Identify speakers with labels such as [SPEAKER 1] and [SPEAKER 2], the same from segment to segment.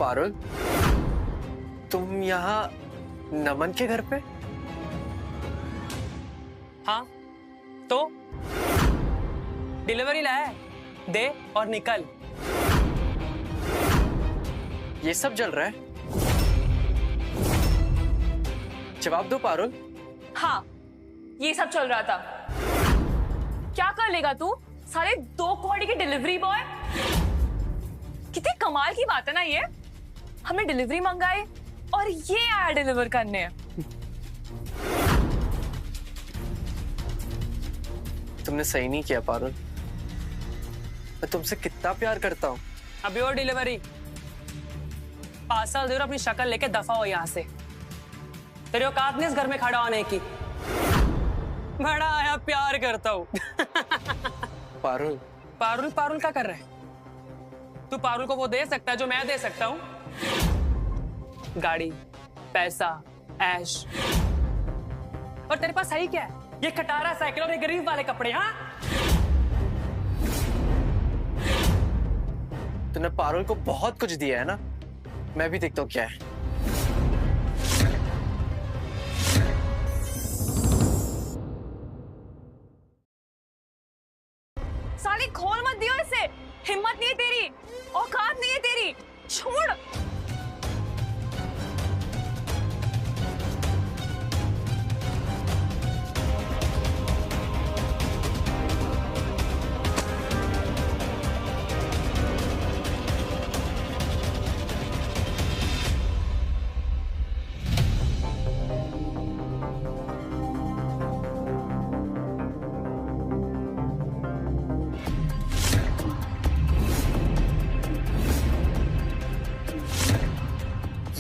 [SPEAKER 1] पारुल, तुम यहाँ नमन के घर पे?
[SPEAKER 2] हाँ तो डिलीवरी लाया है, दे और निकल।
[SPEAKER 1] ये सब जल रहा है? जवाब दो पारुल।
[SPEAKER 3] हाँ, ये सब चल रहा था। क्या कर लेगा तू? सारे 2 कौड़ी के डिलीवरी बॉय। कितनी कमाल की बात है ना ये। हमने डिलीवरी मंगाई और ये आया डिलीवर करने।
[SPEAKER 1] तुमने सही नहीं किया पारुल। मैं तुमसे कितना प्यार करता हूँ।
[SPEAKER 2] अभी और डिलीवरी, पार्सल दे और अपनी शक्ल लेके दफा हो यहाँ से। तेरे औकात नहीं इस घर में खड़ा होने की। बड़ा आया प्यार करता हूँ।
[SPEAKER 1] पारुल,
[SPEAKER 2] पारुल पारुल क्या कर रहा है? तू पारुल को वो दे सकता है जो मैं दे सकता हूँ? गाड़ी, पैसा, ऐश। और तेरे पास है ही क्या है? ये खटारा साइकिल और ये गरीब वाले कपड़े। हाँ,
[SPEAKER 1] तूने पारुल को बहुत कुछ दिया है ना। मैं भी देखता हूँ क्या है।
[SPEAKER 3] साली खोल मत दियो इसे। हिम्मत नहीं है तेरी, औकात नहीं है तेरी। छोड़।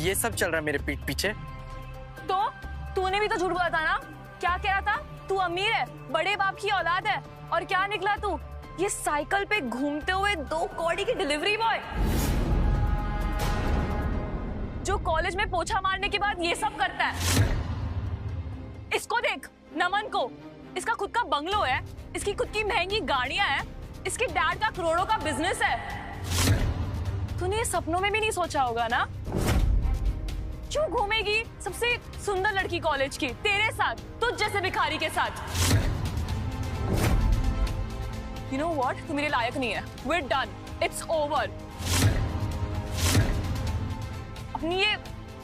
[SPEAKER 1] ये सब चल रहा है मेरे पीठ पीछे।
[SPEAKER 3] तो तूने भी तो झूठ बोला था ना। क्या कह रहा था? तू अमीर है, बड़े बाप की औलाद है। और क्या निकला तू? ये साइकिल पे घूमते हुए 2 कौड़ी की डिलीवरी बॉय, जो कॉलेज में पोछा मारने के बाद ये सब करता है। इसको देख, नमन को। इसका खुद का बंगलो है, इसकी खुद की महंगी गाड़ियां हैं, इसके डैड का करोड़ों का बिजनेस है। तूने ये सपनों में भी नहीं सोचा होगा ना। क्यों घूमेगी सबसे सुंदर लड़की कॉलेज की तेरे साथ, तुझ जैसे भिखारी के साथ? You know what? तू मेरे लायक नहीं है। We're done. It's over. अपनी ये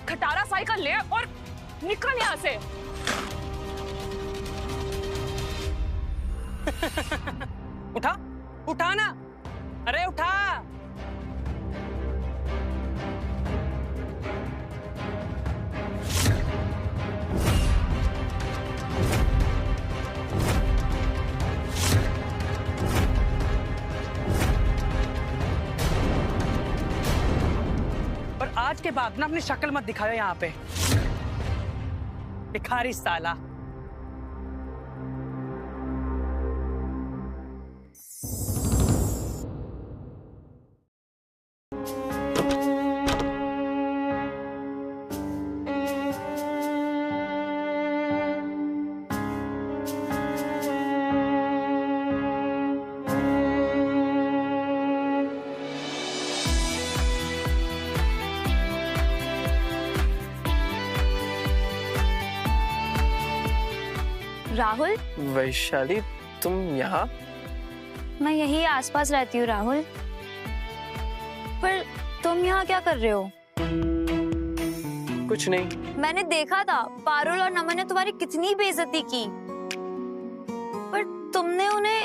[SPEAKER 3] खटारा साइकिल ले और निकल यहाँ से।
[SPEAKER 2] उठा, उठा ना। अरे उठा। और आज के बाद ना अपनी शक्ल मत दिखाओ यहाँ पे, भिखारी साला।
[SPEAKER 4] राहुल,
[SPEAKER 1] वैशाली, तुम यहाँ?
[SPEAKER 4] मैं यही आसपास रहती हूँ राहुल। पर तुम यहाँ क्या कर रहे हो?
[SPEAKER 1] कुछ नहीं।
[SPEAKER 4] मैंने देखा था पारुल और नमन ने तुम्हारी कितनी बेइज्जती की, पर तुमने उन्हें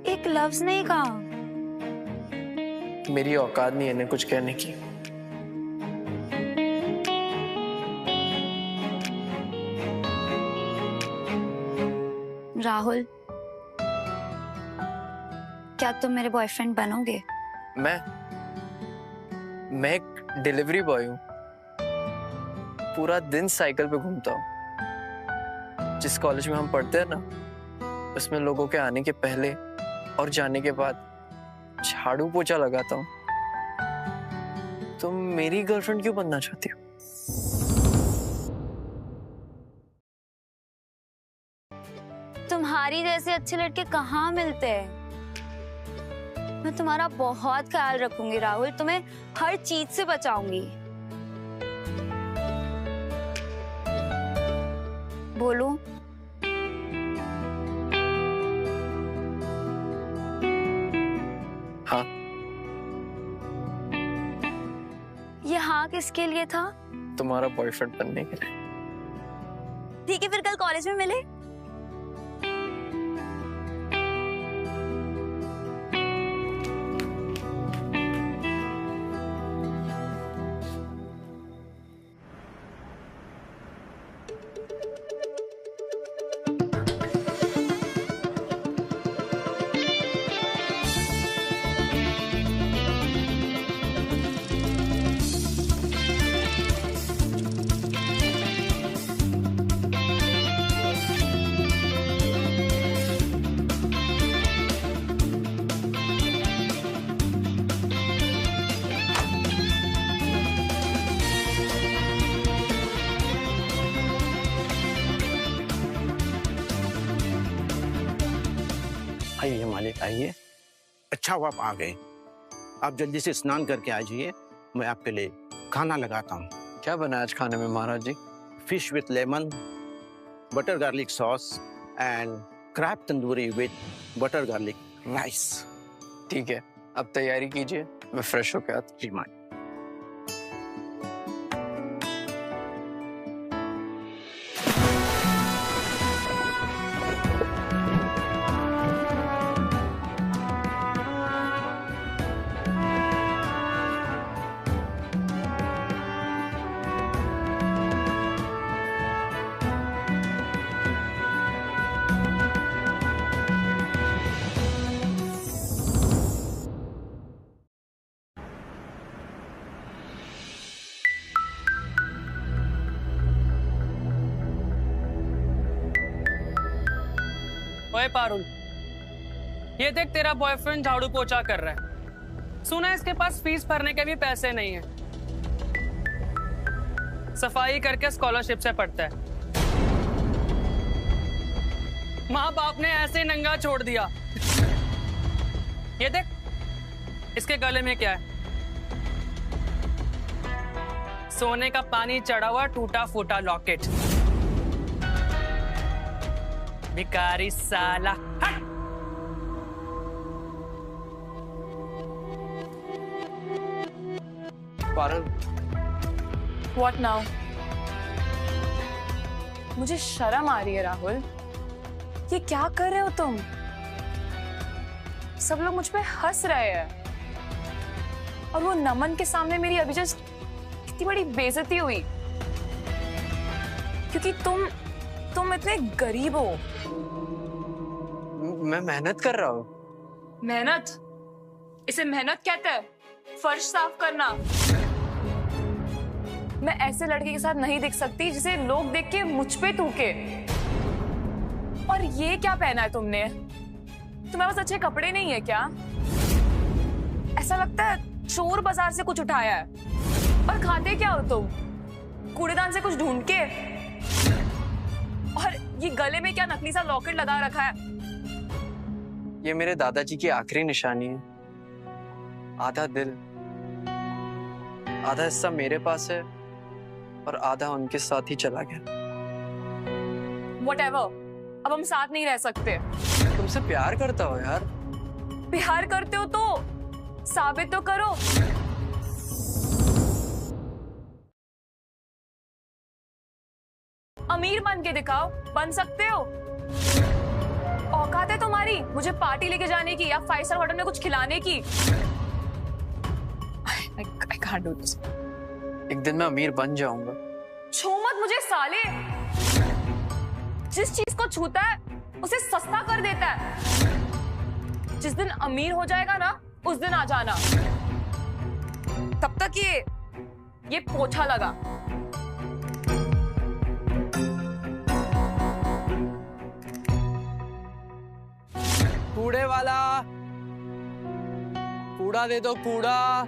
[SPEAKER 4] एक लफ्ज नहीं कहा।
[SPEAKER 1] मेरी औकात नहीं है इन्हें कुछ कहने की।
[SPEAKER 4] राहुल, क्या तुम मेरे बॉयफ्रेंड बनोगे?
[SPEAKER 1] मैं एक डिलीवरी बॉय हूँ। पूरा दिन साइकिल पे घूमता हूँ। जिस कॉलेज में हम पढ़ते हैं ना, उसमें लोगों के आने के पहले और जाने के बाद झाड़ू पोछा लगाता हूँ। तुम मेरी गर्लफ्रेंड क्यों बनना चाहती हो?
[SPEAKER 4] तुम्हारी जैसे अच्छे लड़के कहाँ मिलते हैं? मैं तुम्हारा बहुत ख्याल रखूंगी राहुल, तुम्हें हर चीज से बचाऊंगी। बोलो।
[SPEAKER 1] हाँ।
[SPEAKER 4] ये हाँ किसके लिए था?
[SPEAKER 1] तुम्हारा बॉयफ्रेंड बनने के लिए।
[SPEAKER 4] ठीक है, फिर कल कॉलेज में मिले।
[SPEAKER 5] आइए मालिक आइए। अच्छा हुआ आप आ गए। आप जल्दी से स्नान करके आ जाइए, मैं आपके लिए खाना लगाता हूँ।
[SPEAKER 1] क्या बना आज खाने में महाराज जी?
[SPEAKER 5] Fish with lemon, butter garlic sauce and crab tandoori with butter garlic rice.
[SPEAKER 1] ठीक है, अब तैयारी कीजिए, मैं फ्रेश होकर आता
[SPEAKER 5] जी मालिक।
[SPEAKER 2] ओए पारुल, ये देख तेरा बॉयफ्रेंड झाड़ू पोछा कर रहा है। सुना है इसके पास फीस भरने के भी पैसे नहीं है। सफाई करके स्कॉलरशिप से पढ़ता है। माँ बाप ने ऐसे नंगा छोड़ दिया। ये देख, इसके गले में क्या है? सोने का पानी चढ़ा हुआ टूटा फूटा लॉकेट। भिखारी साला, हट!
[SPEAKER 1] Parul,
[SPEAKER 3] What now? मुझे शर्म आ रही है राहुल। ये क्या कर रहे हो तुम? सब लोग मुझ पे हंस रहे हैं और वो नमन के सामने मेरी अभी जस्ट कितनी बड़ी बेइज्जती हुई क्योंकि तुम इतने गरीब हो।
[SPEAKER 1] मैं मेहनत कर रहा हूँ।
[SPEAKER 3] मेहनत? इसे मेहनत कहते हैं? फर्श साफ करना। मैं ऐसे लड़के के साथ नहीं दिख सकती जिसे लोग देख के मुझ पे थूके। और ये क्या पहना है तुमने? तुम्हारे पास अच्छे कपड़े नहीं है क्या? ऐसा लगता है चोर बाजार से कुछ उठाया है। और खाते क्या हो तुम? कूड़ेदान से कुछ ढूंढ के? और ये गले में क्या नकली सा लॉकेट लगा रखा है?
[SPEAKER 1] ये मेरे दादाजी की आखिरी निशानी है। आधा दिल, आधा हिस्सा मेरे पास है और आधा उनके साथ ही चला गया।
[SPEAKER 3] Whatever, अब हम साथ नहीं रह सकते।
[SPEAKER 1] तुमसे प्यार करता हो यार।
[SPEAKER 3] प्यार करते हो तो साबित तो करो। अमीर बन के दिखाओ, बन सकते हो। औकात है तुम्हारी मुझे पार्टी लेके जाने की या 5 स्टार होटल में कुछ खिलाने की? I can't do this.
[SPEAKER 1] एक दिन मैं अमीर बन जाऊंगा।
[SPEAKER 3] छू मत मुझे साले। जिस चीज को छूता है उसे सस्ता कर देता है। जिस दिन अमीर हो जाएगा ना उस दिन आ जाना। तब तक ये पोछा लगा।
[SPEAKER 2] कूड़े वाला, कूड़ा दे दो, कूड़ा।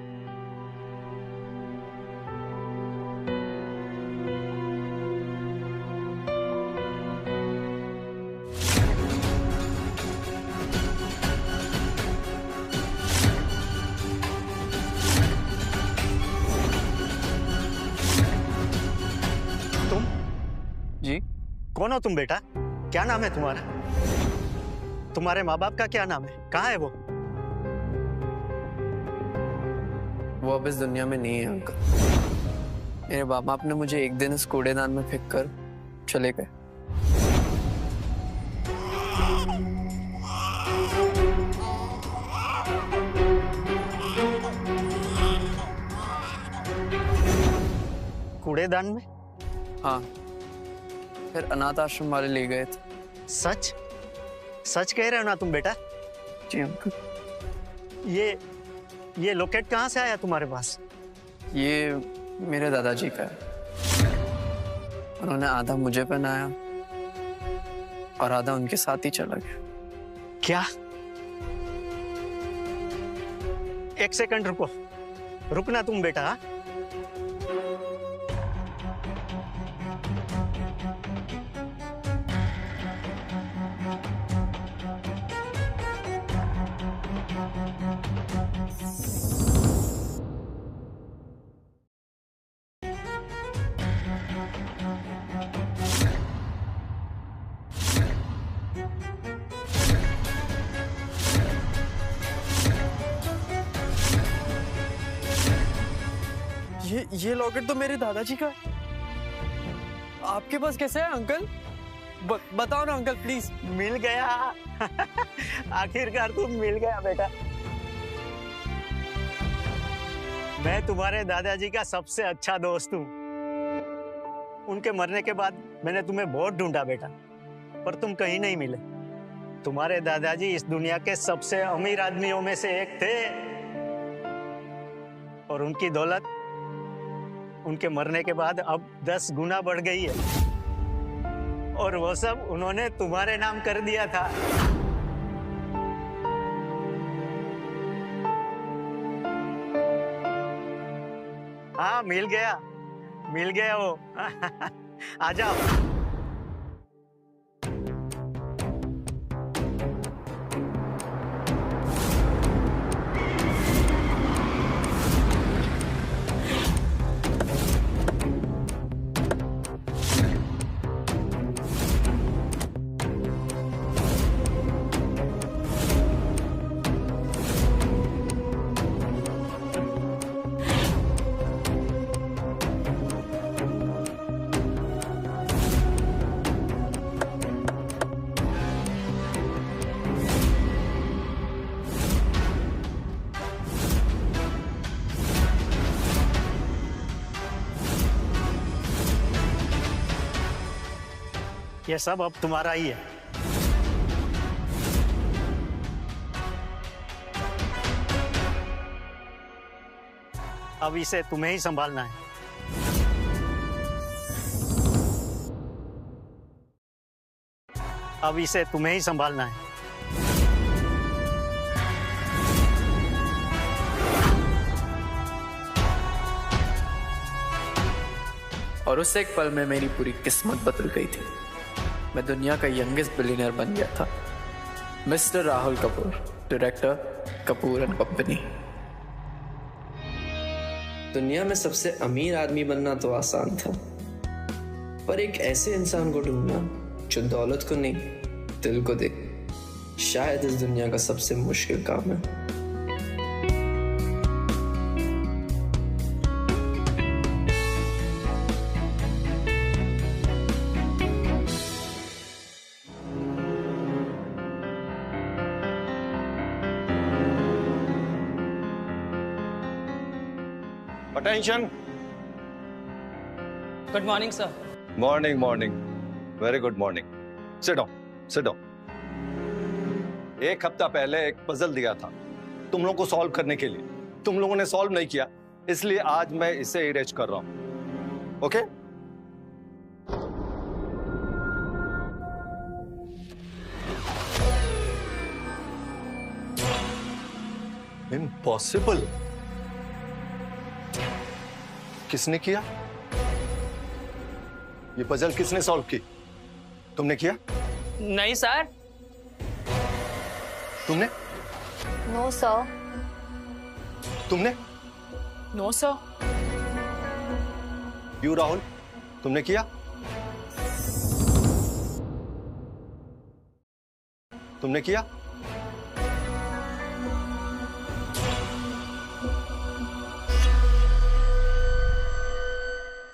[SPEAKER 6] कौन हो तुम बेटा? क्या नाम है तुम्हारा? तुम्हारे माँ बाप का क्या नाम है? कहाँ है वो?
[SPEAKER 1] वो अब इस दुनिया में नहीं है अंकल। मेरे बाप बाप ने मुझे एक दिन इस कूड़ेदान में फेंक कर चले गए।
[SPEAKER 6] कूड़ेदान में?
[SPEAKER 1] हाँ, फिर अनाथ आश्रम वाले ले गए थे।
[SPEAKER 6] सच? सच कह रहे हो ना तुम बेटा?
[SPEAKER 1] जी अंकल।
[SPEAKER 6] ये लॉकेट कहाँ से आया तुम्हारे पास?
[SPEAKER 1] ये मेरे दादाजी का है। उन्होंने आधा मुझे पहनाया और आधा उनके साथ ही चला गया।
[SPEAKER 6] क्या? एक सेकंड रुको, रुकना तुम बेटा। हाँ?
[SPEAKER 1] ये लॉकेट तो मेरे दादाजी का है। आपके पास कैसे है अंकल? बताओ ना अंकल प्लीज।
[SPEAKER 6] मिल गया। आखिरकार तुम मिल गया बेटा। मैं तुम्हारे दादाजी का सबसे अच्छा दोस्त हूँ। उनके मरने के बाद मैंने तुम्हें बहुत ढूंढा बेटा, पर तुम कहीं नहीं मिले। तुम्हारे दादाजी इस दुनिया के सबसे अमीर आदमियों में से एक थे और उनकी दौलत उनके मरने के बाद अब 10 गुना बढ़ गई है, और वो सब उन्होंने तुम्हारे नाम कर दिया था। हाँ, मिल गया वो। आ जाओ। ये सब अब तुम्हारा ही है। अब इसे तुम्हें ही संभालना है। अब इसे तुम्हें ही संभालना है।
[SPEAKER 1] और उस एक पल में मेरी पूरी किस्मत बदल गई थी। मैं दुनिया का यंगेस्ट बिलियनर बन गया था। Mister Rahul Kapoor, director Kapoor and company. दुनिया में सबसे अमीर आदमी बनना तो आसान था, पर एक ऐसे इंसान को ढूंढना जो दौलत को नहीं दिल को दे, शायद इस दुनिया का सबसे मुश्किल काम है।
[SPEAKER 7] Attention.
[SPEAKER 2] Good morning sir.
[SPEAKER 7] Morning. Very good morning. Sit down. एक हफ्ता पहले एक पजल दिया था तुम लोगों को सॉल्व करने के लिए। तुम लोगों ने सॉल्व नहीं किया, इसलिए आज मैं इसे इरेज कर रहा हूं। ओके? इम्पॉसिबल। किसने किया? ये पजल किसने सॉल्व की? तुमने किया?
[SPEAKER 2] नहीं सर।
[SPEAKER 7] तुमने?
[SPEAKER 4] No sir.
[SPEAKER 7] तुमने?
[SPEAKER 2] No sir.
[SPEAKER 7] यू राहुल, तुमने किया? तुमने किया?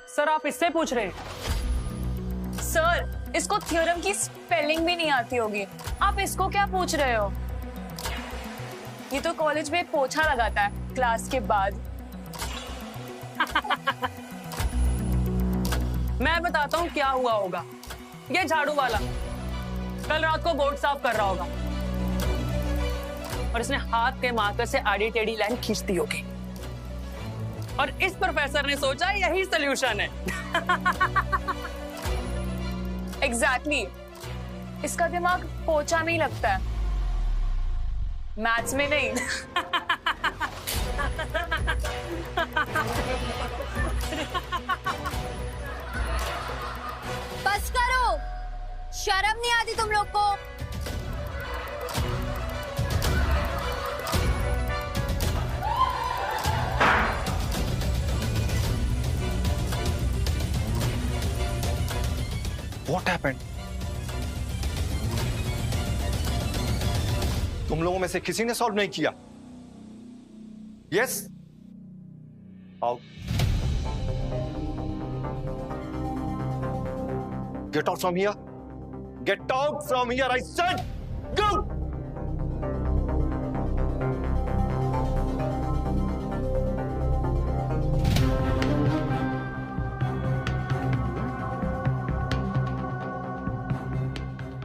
[SPEAKER 2] सर आप इससे पूछ रहे हैं?
[SPEAKER 3] सर इसको थ्योरम की स्पेलिंग भी नहीं आती होगी, आप इसको क्या पूछ रहे हो? ये तो कॉलेज में पोछा लगाता है क्लास के बाद।
[SPEAKER 2] मैं बताता हूँ क्या हुआ होगा। ये झाड़ू वाला कल रात को बोर्ड साफ कर रहा होगा और इसने हाथ के मार्कर से आड़ी टेढ़ी लाइन खींच दी होगी और इस प्रोफेसर ने सोचा यही सॉल्यूशन है।
[SPEAKER 3] एग्जैक्टली इसका दिमाग पोछा में ही लगता है, मैथ्स में नहीं।
[SPEAKER 4] बस करो, शर्म नहीं आती तुम लोग को?
[SPEAKER 7] What happened? तुम लोगों में से किसी ने सॉल्व नहीं किया? यस? आओ। Get out from here. Get out from here, I said. Go!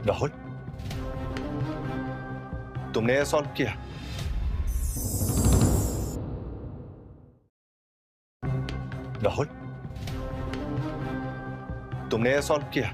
[SPEAKER 7] Rahul, तुमने ये सॉल्व किया? राहुल, तुमने ये सॉल्व किया?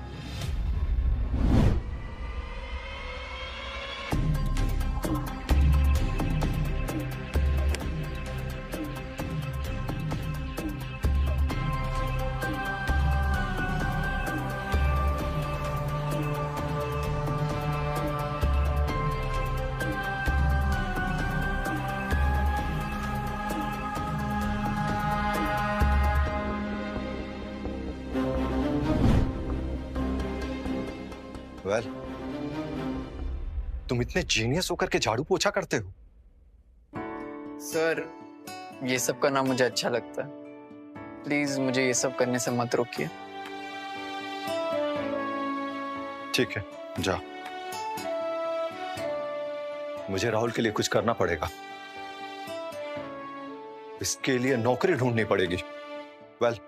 [SPEAKER 7] वेल, तुम इतने जीनियस होकर के झाड़ू पोछा करते हो?
[SPEAKER 1] सर ये सब करना मुझे अच्छा लगता है, प्लीज मुझे ये सब करने से मत रोकिए।
[SPEAKER 7] ठीक है, जाओ। मुझे राहुल के लिए कुछ करना पड़ेगा, इसके लिए नौकरी ढूंढनी पड़ेगी। वेल,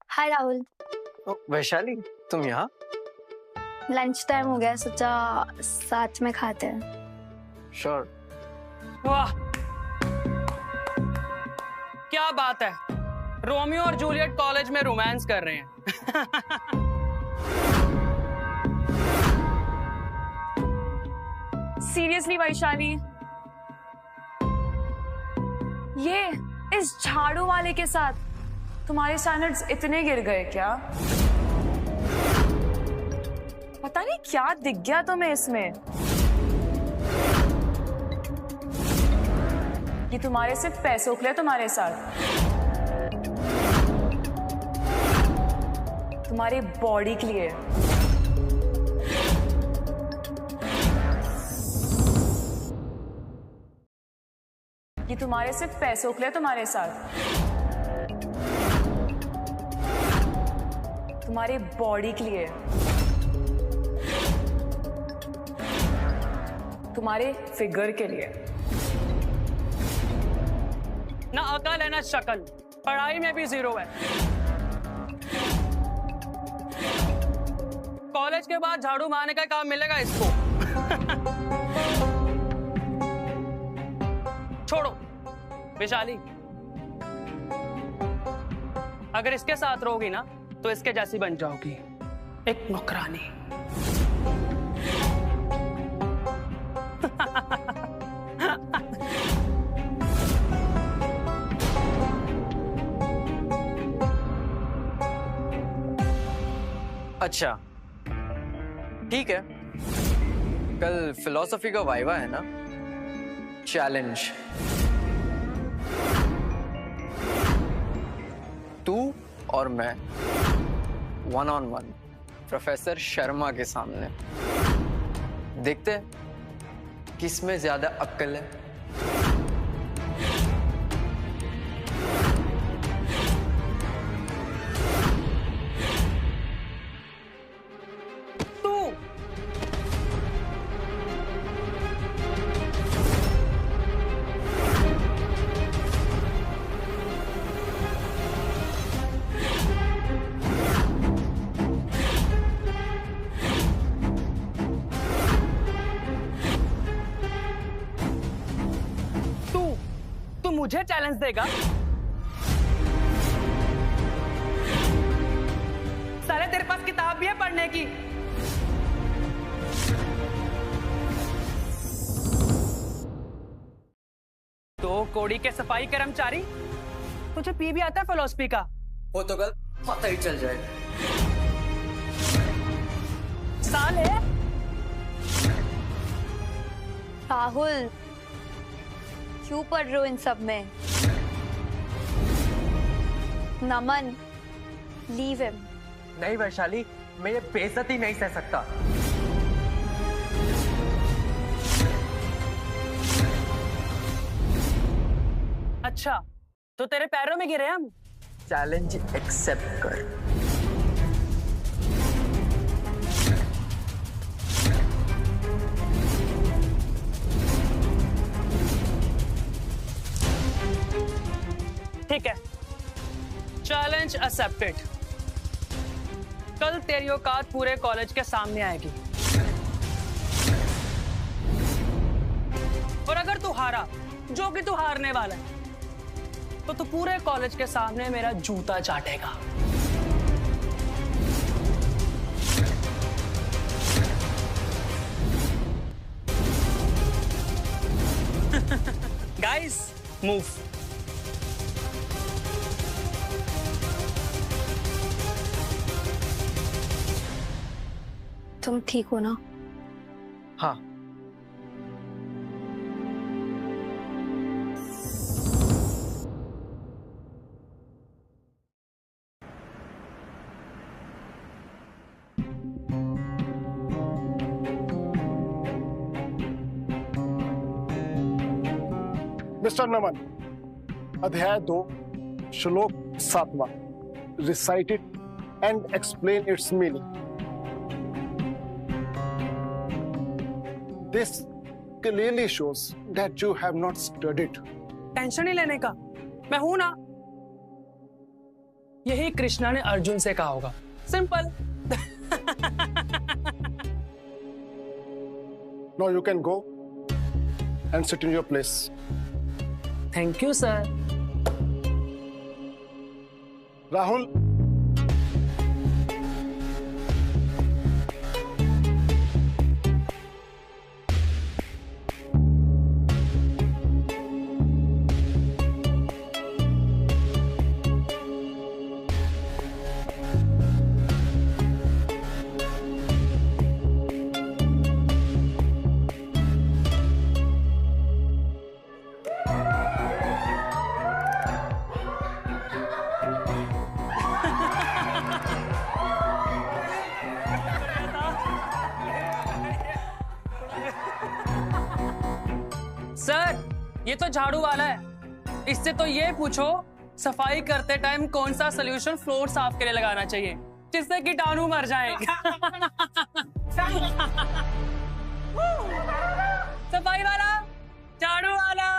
[SPEAKER 4] हाय राहुल।
[SPEAKER 1] वैशाली तुम यहाँ?
[SPEAKER 4] लंच टाइम हो गया, सोचा साथ में खाते हैं।
[SPEAKER 1] श्योर।
[SPEAKER 2] वाह क्या बात है, रोमियो और जूलियट कॉलेज में रोमांस कर रहे हैं।
[SPEAKER 3] सीरियसली वैशाली, ये इस झाड़ू वाले के साथ तुम्हारे स्टैंडर्ड्स इतने गिर गए क्या? पता नहीं क्या दिख गया तुम्हें इसमें। ये तुम्हारे सिर्फ पैसों के लिए तुम्हारे साथ, तुम्हारी बॉडी के लिए। ये तुम्हारे सिर्फ पैसों के लिए तुम्हारे साथ, तुम्हारी बॉडी के लिए, तुम्हारे फिगर के लिए।
[SPEAKER 2] ना अकल है ना शक्ल, पढ़ाई में भी जीरो है। कॉलेज के बाद झाड़ू मारने का काम मिलेगा इसको। छोड़ो वैशाली, अगर इसके साथ रहोगी ना तो इसके जैसी बन जाओगी, एक नौकरानी।
[SPEAKER 1] अच्छा ठीक है, कल फिलॉसफी का वाइवा है ना? चैलेंज, तू और मैं 1-on-1 प्रोफेसर शर्मा के सामने। देखते हैं किसमें ज्यादा अक्ल है।
[SPEAKER 2] मुझे चैलेंज देगा? साले तेरे पास किताब भी है पढ़ने की? तो कोड़ी के सफाई कर्मचारी, तुझे पी भी आता है फिलोसफी का?
[SPEAKER 1] वो तो कल पता ही चल जाएगा।
[SPEAKER 2] साले
[SPEAKER 4] राहुल, क्यों पढ़ रहे हो इन सब में? नमन, लीव हिम।
[SPEAKER 8] नहीं वैशाली, मैं ये बेइज्जती नहीं सह सकता।
[SPEAKER 2] अच्छा, तो तेरे पैरों में गिरे हम?
[SPEAKER 1] चैलेंज एक्सेप्ट कर।
[SPEAKER 2] ठीक है, चैलेंज एक्सेप्टेड। कल तेरी औकात पूरे कॉलेज के सामने आएगी और अगर तू हारा, जो कि तू हारने वाला है, तो तू पूरे कॉलेज के सामने मेरा जूता चाटेगा। Guys, move.
[SPEAKER 4] तुम ठीक हो ना?
[SPEAKER 1] हाँ।
[SPEAKER 9] मिस्टर नमन, अध्याय 2, श्लोक 7वां, recite it and explain its meaning. This clearly shows that you have not studied.
[SPEAKER 2] Tension नहीं लेने का, मैं हूं ना। यही कृष्णा ने अर्जुन से कहा होगा। Simple.
[SPEAKER 9] Now you can go and sit in your place.
[SPEAKER 2] Thank you sir.
[SPEAKER 9] Rahul,
[SPEAKER 2] sir, ये तो झाड़ू वाला है। इससे तो ये पूछो, सफाई करते टाइम कौन सा सोल्यूशन फ्लोर साफ के लिए लगाना चाहिए जिससे कीटाणु मर जाए। सफाई वाला, झाड़ू वाला।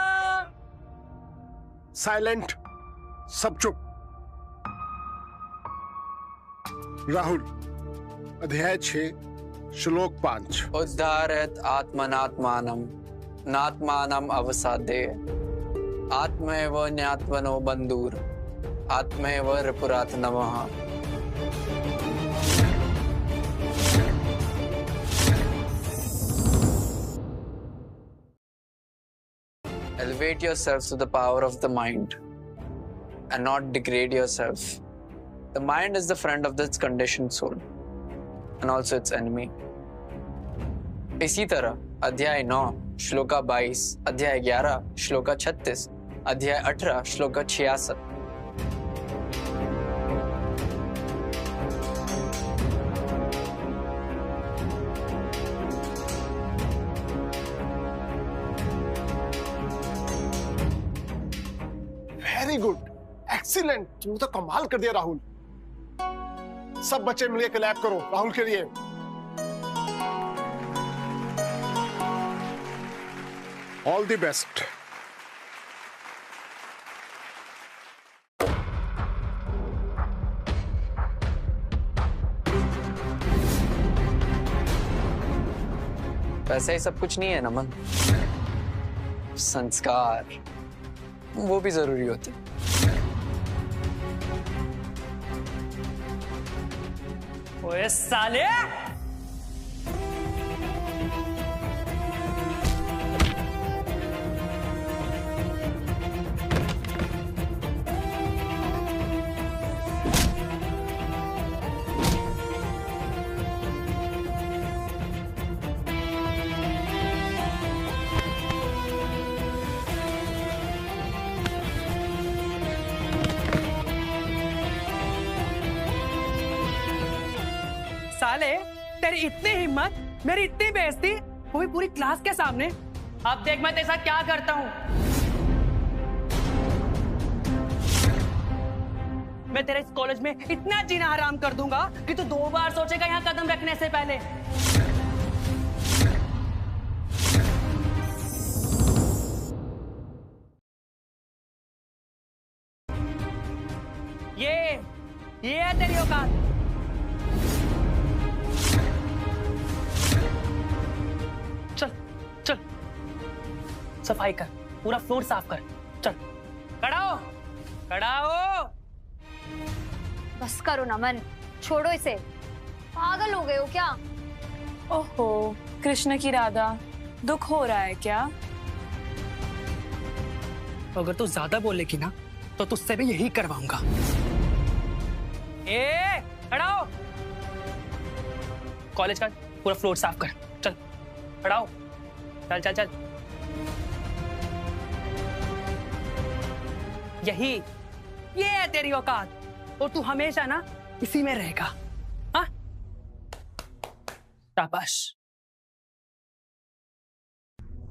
[SPEAKER 9] साइलेंट, सब चुप। राहुल, अध्याय 6, श्लोक 5।
[SPEAKER 1] उद्धारत आत्मनात्मानम नात्मानम अवसादे आत्मैव न्यात्मनो बंधुर आत्मैव रिपुरात नमः। Elevate yourself to the power of the mind and not degrade yourself. The mind is the friend of this conditioned soul and also its enemy. इसी तरह अध्याय 9 श्लोका 22, अध्याय 11 श्लोका 36, अध्याय 18 श्लोका 66।
[SPEAKER 9] वेरी गुड, एक्सीलेंट, तुमने तो कमाल कर दिया राहुल। सब बच्चे मिलके क्लैप करो राहुल के लिए। All the best.
[SPEAKER 1] वैसे ही सब कुछ नहीं है नमन, संस्कार वो भी जरूरी होते।
[SPEAKER 2] ओए साले, साले तेरी इतनी हिम्मत, मेरी इतनी बेइज्जती, वो भी पूरी क्लास के सामने। अब देख मैं तेरे साथ क्या करता हूँ। मैं तेरे इस कॉलेज में इतना जीना हराम कर दूंगा कि तू 2 बार सोचेगा यहाँ कदम रखने से पहले। ये है तेरी औकात। चल चल सफाई कर, पूरा फ्लोर साफ कर। चल खड़ा हो, खड़ा हो।
[SPEAKER 4] बस करो नमन, छोड़ो इसे, पागल हो गए हो क्या?
[SPEAKER 3] ओहो, कृष्ण की राधा, दुख हो रहा है क्या?
[SPEAKER 2] अगर तू ज्यादा बोलेगी ना तो तुझसे भी यही करवाऊंगा। ए खड़ा हो, कॉलेज का पूरा फ्लोर साफ कर। चल खड़ा हो, चल चल चल। ये है तेरी औकात, और तू हमेशा ना इसी में रहेगा। हाँ शाबाश।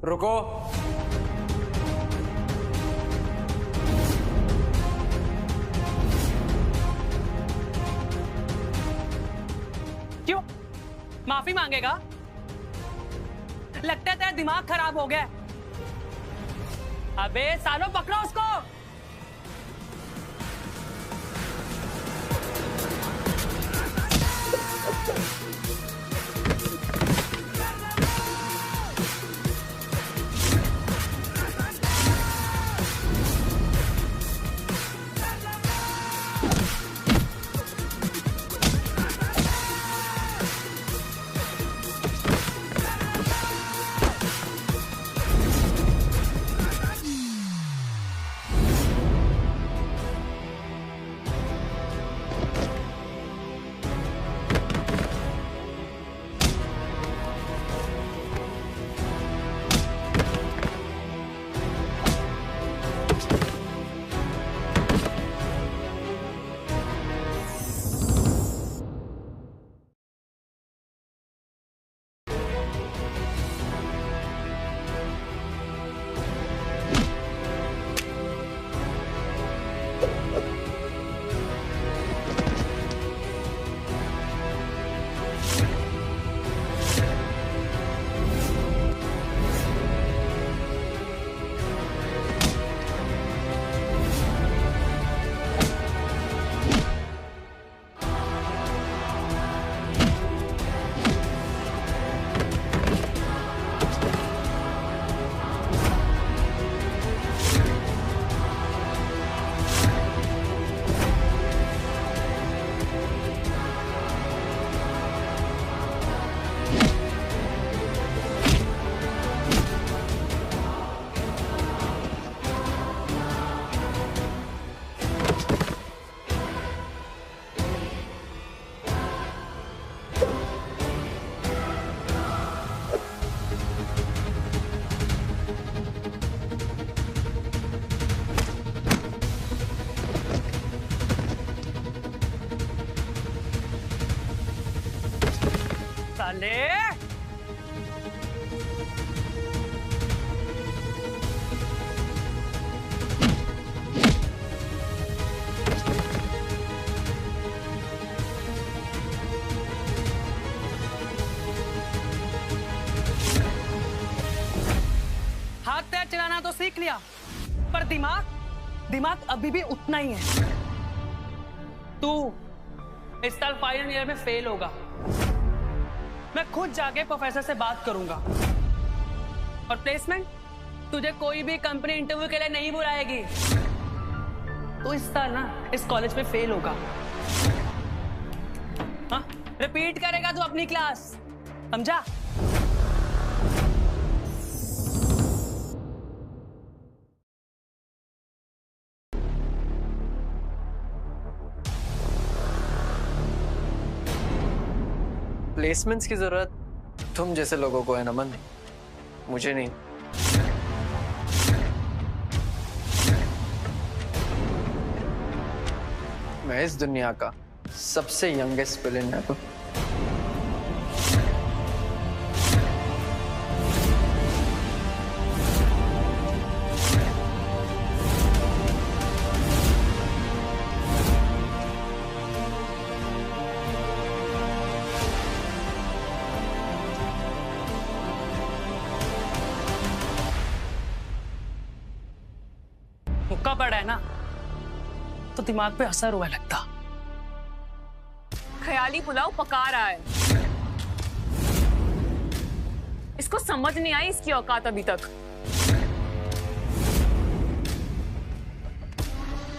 [SPEAKER 8] रुको,
[SPEAKER 2] क्यों माफी मांगेगा? लगता है तेरा दिमाग खराब हो गया। अबे सालो पकड़ो उसको। साले पैर चलाना तो सीख लिया, पर दिमाग अभी भी उतना ही है। तू इस साल फाइनल ईयर में फेल होगा। मैं खुद जाके प्रोफेसर से बात करूंगा, और प्लेसमेंट तुझे कोई भी कंपनी इंटरव्यू के लिए नहीं बुलाएगी। तो इस साल ना इस कॉलेज में फेल होगा। हाँ, रिपीट करेगा तू अपनी क्लास, समझा?
[SPEAKER 1] प्लेसमेंट्स की जरूरत तुम जैसे लोगों को है नमन, मुझे नहीं। मैं इस दुनिया का सबसे यंगेस्ट विलेन है।
[SPEAKER 2] मुक्का पड़ा है ना, तो दिमाग पे असर हुआ लगता।
[SPEAKER 3] ख्याली पुलाव पका रहा है। इसको समझ नहीं आई इसकी औकात अभी तक।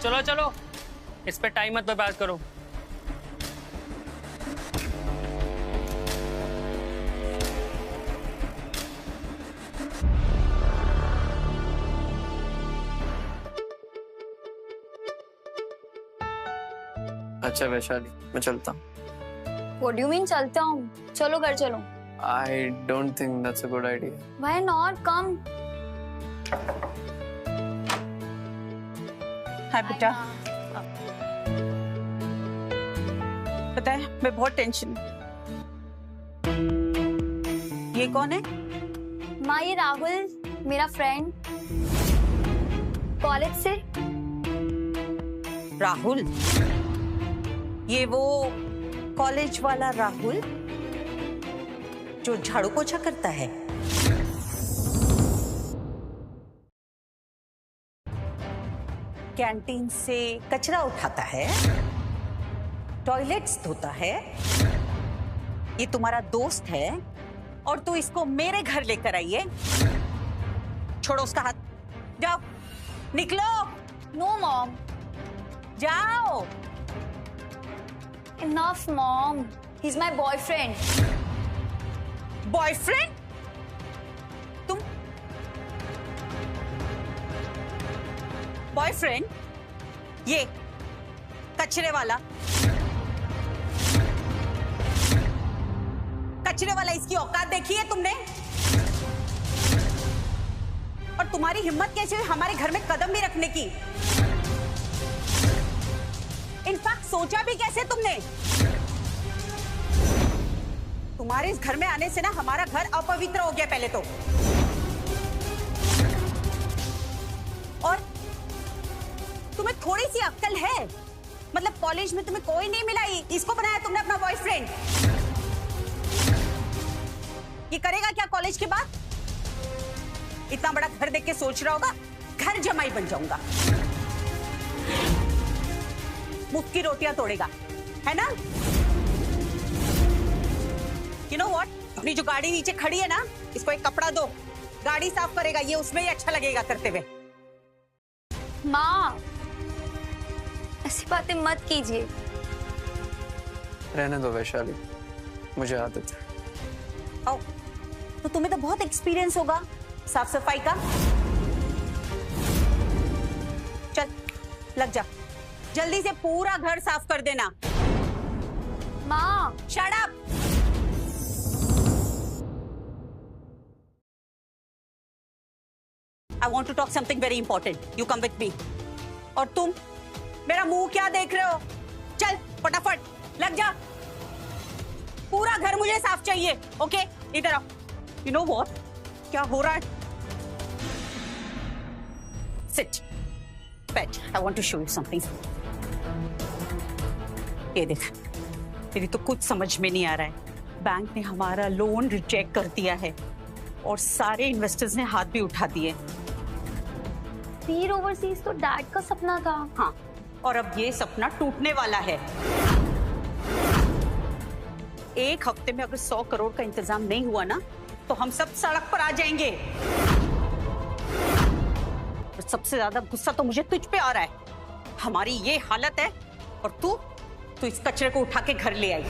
[SPEAKER 2] चलो चलो, इस पे टाइम मत बर्बाद करो।
[SPEAKER 1] अच्छा वैशाली, मैं चलता हूँ।
[SPEAKER 4] What do you mean चलता हूँ? चलो घर चलो।
[SPEAKER 1] I don't think that's a good idea.
[SPEAKER 4] Why not? Come.
[SPEAKER 10] हाँ बेटा, पता है मैं बहुत टेंशन। ये कौन है?
[SPEAKER 4] माँ, ये राहुल, मेरा फ्रेंड कॉलेज से।
[SPEAKER 10] राहुल? ये वो कॉलेज वाला राहुल जो झाड़ू पोछा करता है? कैंटीन से कचरा उठाता है, टॉयलेट्स धोता है। ये तुम्हारा दोस्त है और तू इसको मेरे घर लेकर आई है। छोड़ो उसका हाथ, जाओ निकलो।
[SPEAKER 4] No mom.
[SPEAKER 10] जाओ।
[SPEAKER 4] Enough, mom. He's my boyfriend.
[SPEAKER 10] Boyfriend? तुम बॉयफ्रेंड? ये कचरे वाला इसकी औकात देखी है तुमने? और तुम्हारी हिम्मत कैसे हुई हमारे घर में कदम भी रखने की? इनफैक्ट सोचा भी कैसे तुमने? तुम्हारे इस घर में आने से ना हमारा घर अपवित्र हो गया पहले तो। और तुम्हें थोड़ी सी अक्ल है? मतलब कॉलेज में तुम्हें कोई नहीं मिला, इसको बनाया तुमने अपना बॉयफ्रेंड। ये करेगा क्या कॉलेज के बाद? इतना बड़ा घर देख के सोच रहा होगा घर जमाई बन जाऊंगा। मुफ्त की रोटियां तोड़ेगा, है ना? You know what? अपनी जो गाड़ी नीचे खड़ी है ना, इसको एक कपड़ा दो, गाड़ी साफ करेगा, ये उसमें ही अच्छा लगेगा करते हुए।
[SPEAKER 4] माँ, ऐसी बातें मत कीजिए।
[SPEAKER 1] रहने दो वैशाली, मुझे आदत है।
[SPEAKER 10] आओ, तो तुम्हें तो बहुत एक्सपीरियंस होगा साफ सफाई का। चल लग जा, जल्दी से पूरा घर साफ कर देना।
[SPEAKER 4] माँ,
[SPEAKER 10] shut up. I want to talk something very important. You come with me. और तुम मेरा मुंह क्या देख रहे हो? चल फटाफट लग जा, पूरा घर मुझे साफ चाहिए। ओके, इधर आओ। You know what? क्या हो रहा है? Sit. Pet. I want to show you something. ये देख, तेरी तो कुछ समझ में नहीं आ रहा है। बैंक ने हमारा लोन रिजेक्ट कर दिया है और सारे इन्वेस्टर्स ने हाथ भी उठा दिए।
[SPEAKER 4] वीर ओवरसीज तो डैड का सपना था।
[SPEAKER 10] हाँ, और अब ये सपना टूटने वाला है। एक हफ्ते में अगर 100 करोड़ का इंतजाम नहीं हुआ ना, तो हम सब सड़क पर आ जाएंगे। और सबसे ज्यादा गुस्सा तो मुझे तुझ पे आ रहा है। हमारी ये हालत है और तू इस कचरे को उठा के घर ले आई।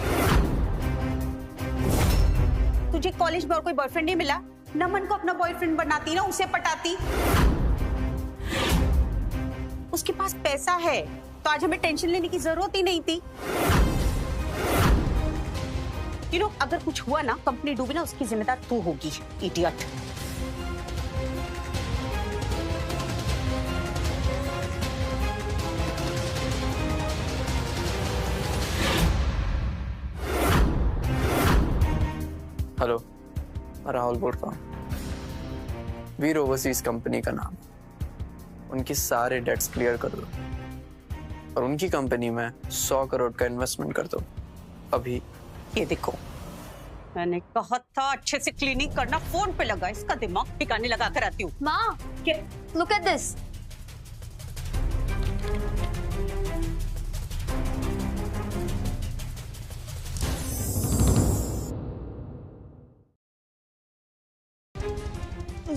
[SPEAKER 10] तुझे कॉलेज में और कोई बॉयफ्रेंड नहीं मिला? नमन को अपना बॉयफ्रेंड बनाती ना, उसे पटाती। उसके पास पैसा है तो आज हमें टेंशन लेने की जरूरत ही नहीं थी। अगर कुछ हुआ ना, कंपनी डूबी ना, उसकी जिम्मेदार तू होगी, इडियट।
[SPEAKER 1] हेलो, मैं राहुल बोल रहा हूँ। वीर ओवरसीज कंपनी का नाम, उनके सारे डेट्स क्लियर कर दो और उनकी कंपनी में 100 करोड़ का इन्वेस्टमेंट कर दो अभी।
[SPEAKER 10] ये देखो, मैंने कहा था अच्छे से क्लीनिंग करना। फोन पे लगा, इसका दिमाग ठिकाने लगा कर आती हूँ।
[SPEAKER 4] माँ, लुक एट दिस।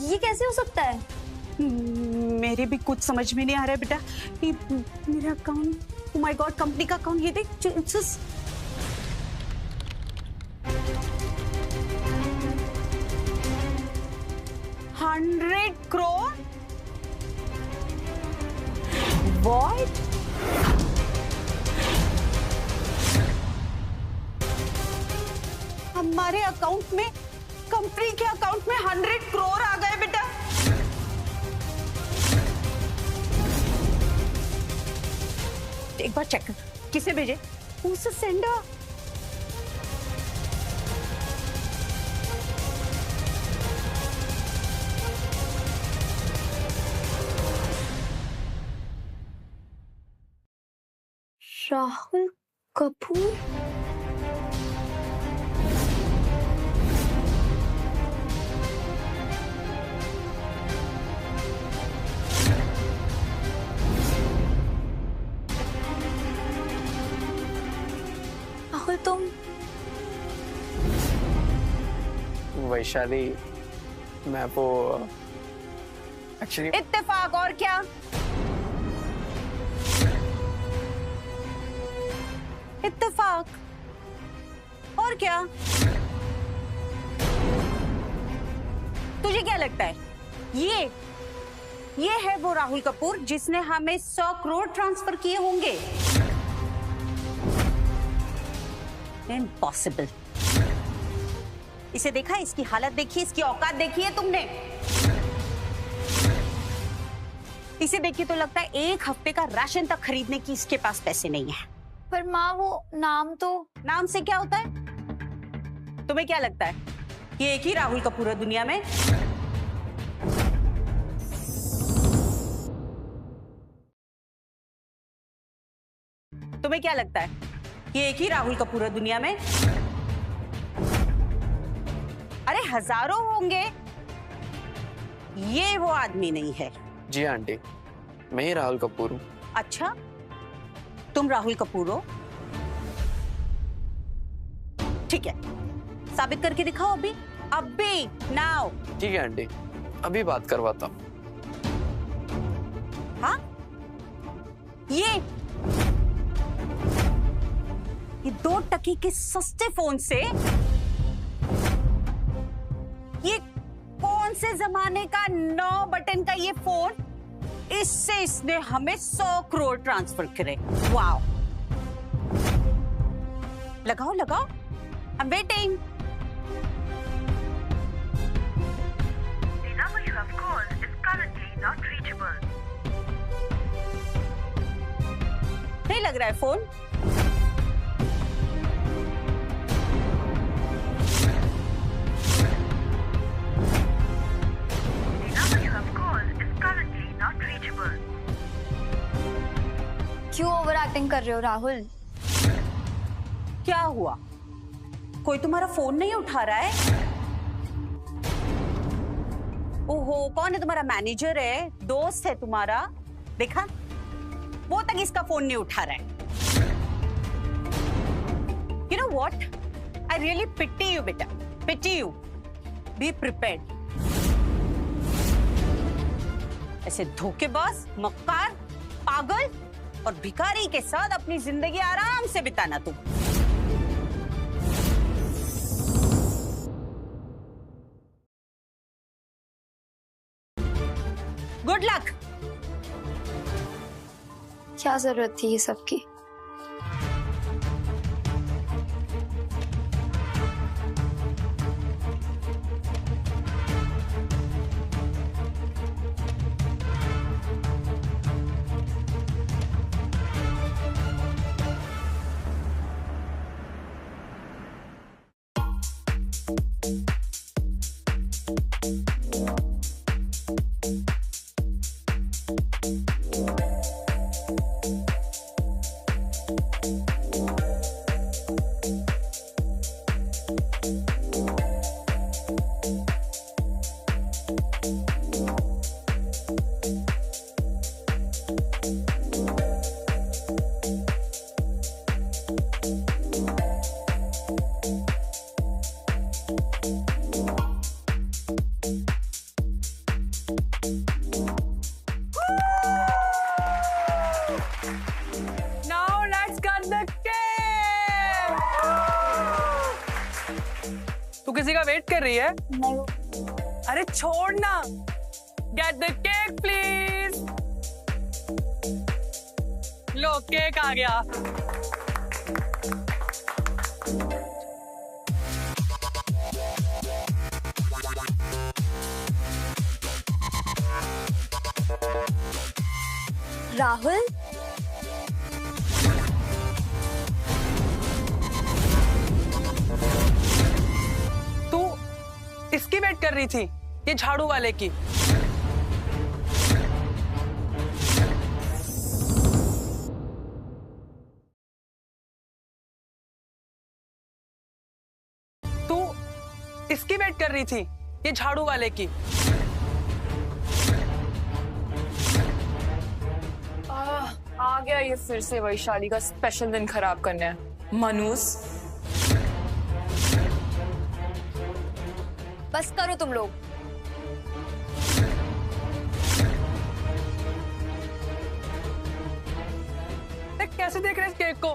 [SPEAKER 4] ये कैसे हो सकता है?
[SPEAKER 10] मेरे भी कुछ समझ में नहीं आ रहा है बेटा। ये मेरा account, oh my God, company का अकाउंट, ये देख। 100 करोड़? What? हमारे अकाउंट में, कंपनी के अकाउंट में 100 करोड़ आ गए बेटा। एक बार चेक कर, किसे भेजे? उसे सेंडर।
[SPEAKER 4] राहुल कपूर? राहुल, तुम?
[SPEAKER 1] वैशाली, मैं वो एक्चुअली
[SPEAKER 10] इत्तेफाक और क्या? इत्तेफाक और क्या? तुझे क्या लगता है ये है वो राहुल कपूर जिसने हमें 100 करोड़ ट्रांसफर किए होंगे? इम्पॉसिबल। इसे देखा, इसकी हालत देखी, इसकी औकात देखी है तुमने? इसे देखिए तो लगता है एक हफ्ते का राशन तक खरीदने की इसके पास पैसे नहीं है।
[SPEAKER 4] पर माँ, वो नाम तो...
[SPEAKER 10] नाम से क्या होता है? तुम्हें क्या लगता है ये एक ही राहुल कपूर है दुनिया में? तुम्हें क्या लगता है ये एक ही राहुल कपूर है दुनिया में? अरे हजारों होंगे, ये वो आदमी नहीं है।
[SPEAKER 1] जी आंटी, मैं ही राहुल कपूर हूँ।
[SPEAKER 10] अच्छा, तुम राहुल कपूर हो? ठीक है, साबित करके दिखाओ अभी, अभी, नाउ।
[SPEAKER 1] ठीक है आंटी, अभी बात करवाता हूँ।
[SPEAKER 10] हाँ, ये 2 टके के सस्ते फोन से ये कौन से जमाने का 9 बटन का ये फोन, इससे इसने हमें 100 करोड़ ट्रांसफर करे। वाओ, लगाओ लगाओ, I am waiting.
[SPEAKER 11] The number you have called is currently not reachable.
[SPEAKER 10] नहीं लग रहा है phone.
[SPEAKER 11] The number you have called is currently not reachable.
[SPEAKER 4] क्यों ओवर एक्टिंग कर रहे हो राहुल?
[SPEAKER 10] क्या हुआ, कोई तुम्हारा फोन नहीं उठा रहा है? ओहो, कौन है तुम्हारा मैनेजर? है दोस्त है तुम्हारा? देखा, वो तक इसका फोन नहीं उठा रहा है। You know what? I really pity you, बेटा, pity you. Be prepared. ऐसे धोखेबाज, मक्कार, पागल और भिखारी के साथ अपनी जिंदगी आराम से बिताना तुम। Good luck.
[SPEAKER 4] क्या जरूरत थी ये सब की?
[SPEAKER 2] तू किसी का वेट कर रही है?
[SPEAKER 4] नहीं।
[SPEAKER 2] अरे छोड़ ना। Get the cake please. लो केक आ गया।
[SPEAKER 4] राहुल,
[SPEAKER 2] इसकी वेट कर रही थी, ये झाड़ू वाले की। तू इसकी वेट कर रही थी, ये झाड़ू वाले की।
[SPEAKER 3] आ गया ये फिर से वैशाली का स्पेशल दिन खराब करने। मनूस,
[SPEAKER 4] बस करो तुम लोग।
[SPEAKER 2] कैसे देख रहे हैं इस केक को?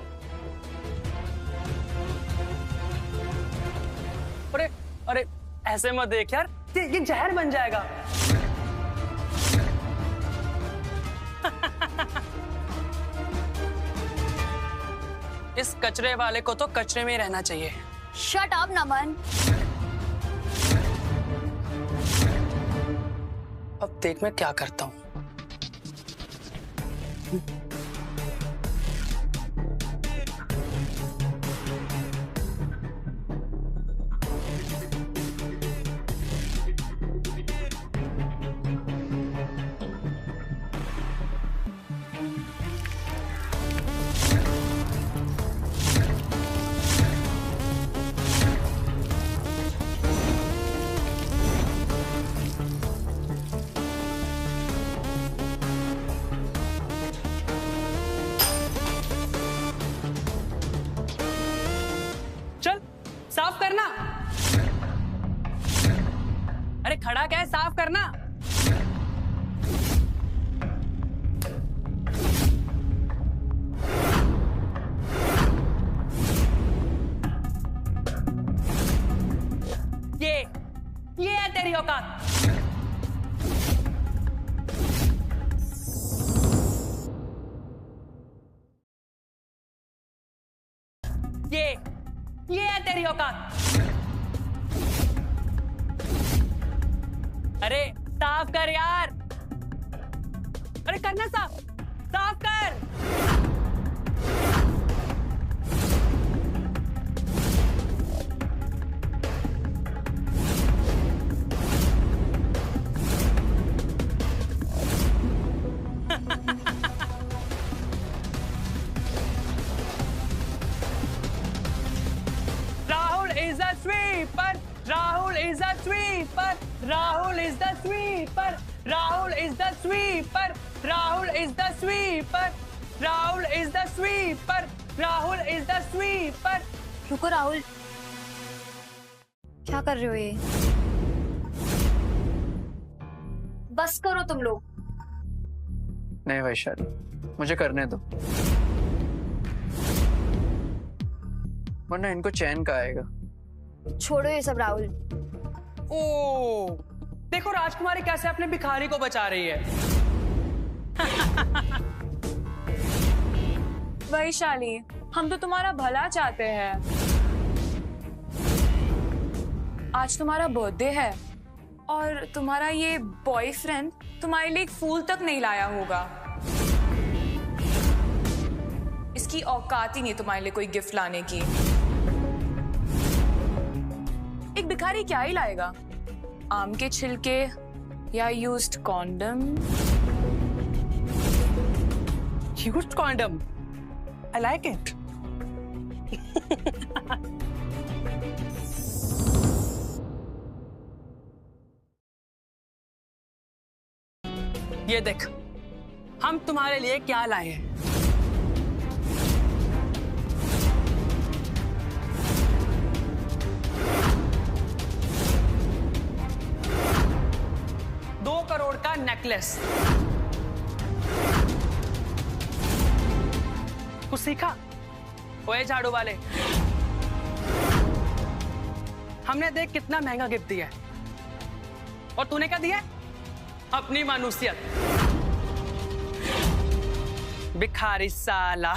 [SPEAKER 2] अरे अरे ऐसे मत देख यार, ये जहर बन जाएगा। इस कचरे वाले को तो कचरे में ही रहना चाहिए।
[SPEAKER 4] शट अप नमन।
[SPEAKER 2] अब देख मैं क्या करता हूं। साफ करना। अरे खड़ा क्या है, साफ करना। ये है तेरी औकात। ये है तेरी औकात। अरे साफ कर यार। अरे करना साफ, साफ कर। Rahul is a sweeper. Rahul is a sweeper. Rahul is the sweeper. Rahul is the sweeper. Rahul is the sweeper. Rahul is the sweeper. Rahul is the sweeper.
[SPEAKER 4] रुको राहुल, क्या कर रहे हो ये? बस करो तुम लोग।
[SPEAKER 1] नहीं वैशाली, मुझे करने दो, वरना इनको चैन का आएगा।
[SPEAKER 4] छोड़ो ये सब राहुल।
[SPEAKER 2] ओ, देखो राजकुमारी कैसे अपने भिखारी को बचा रही है।
[SPEAKER 3] वैशाली, हम तो तुम्हारा भला चाहते हैं। आज तुम्हारा बर्थडे है और तुम्हारा ये बॉयफ्रेंड तुम्हारे लिए एक फूल तक नहीं लाया होगा। इसकी औकात ही नहीं तुम्हारे लिए कोई गिफ्ट लाने की। एक भिखारी क्या ही लाएगा? आम के छिलके या used condom?
[SPEAKER 2] Used condom. I like it. ये देख, हम तुम्हारे लिए क्या लाए हैं। $2 करोड़ का नेकलेस। कुछ सीखा? ओए झाड़ू वाले, हमने देख कितना महंगा गिफ्ट दिया है और तूने क्या दिया? अपनी मानुसियत। भिखारी साला।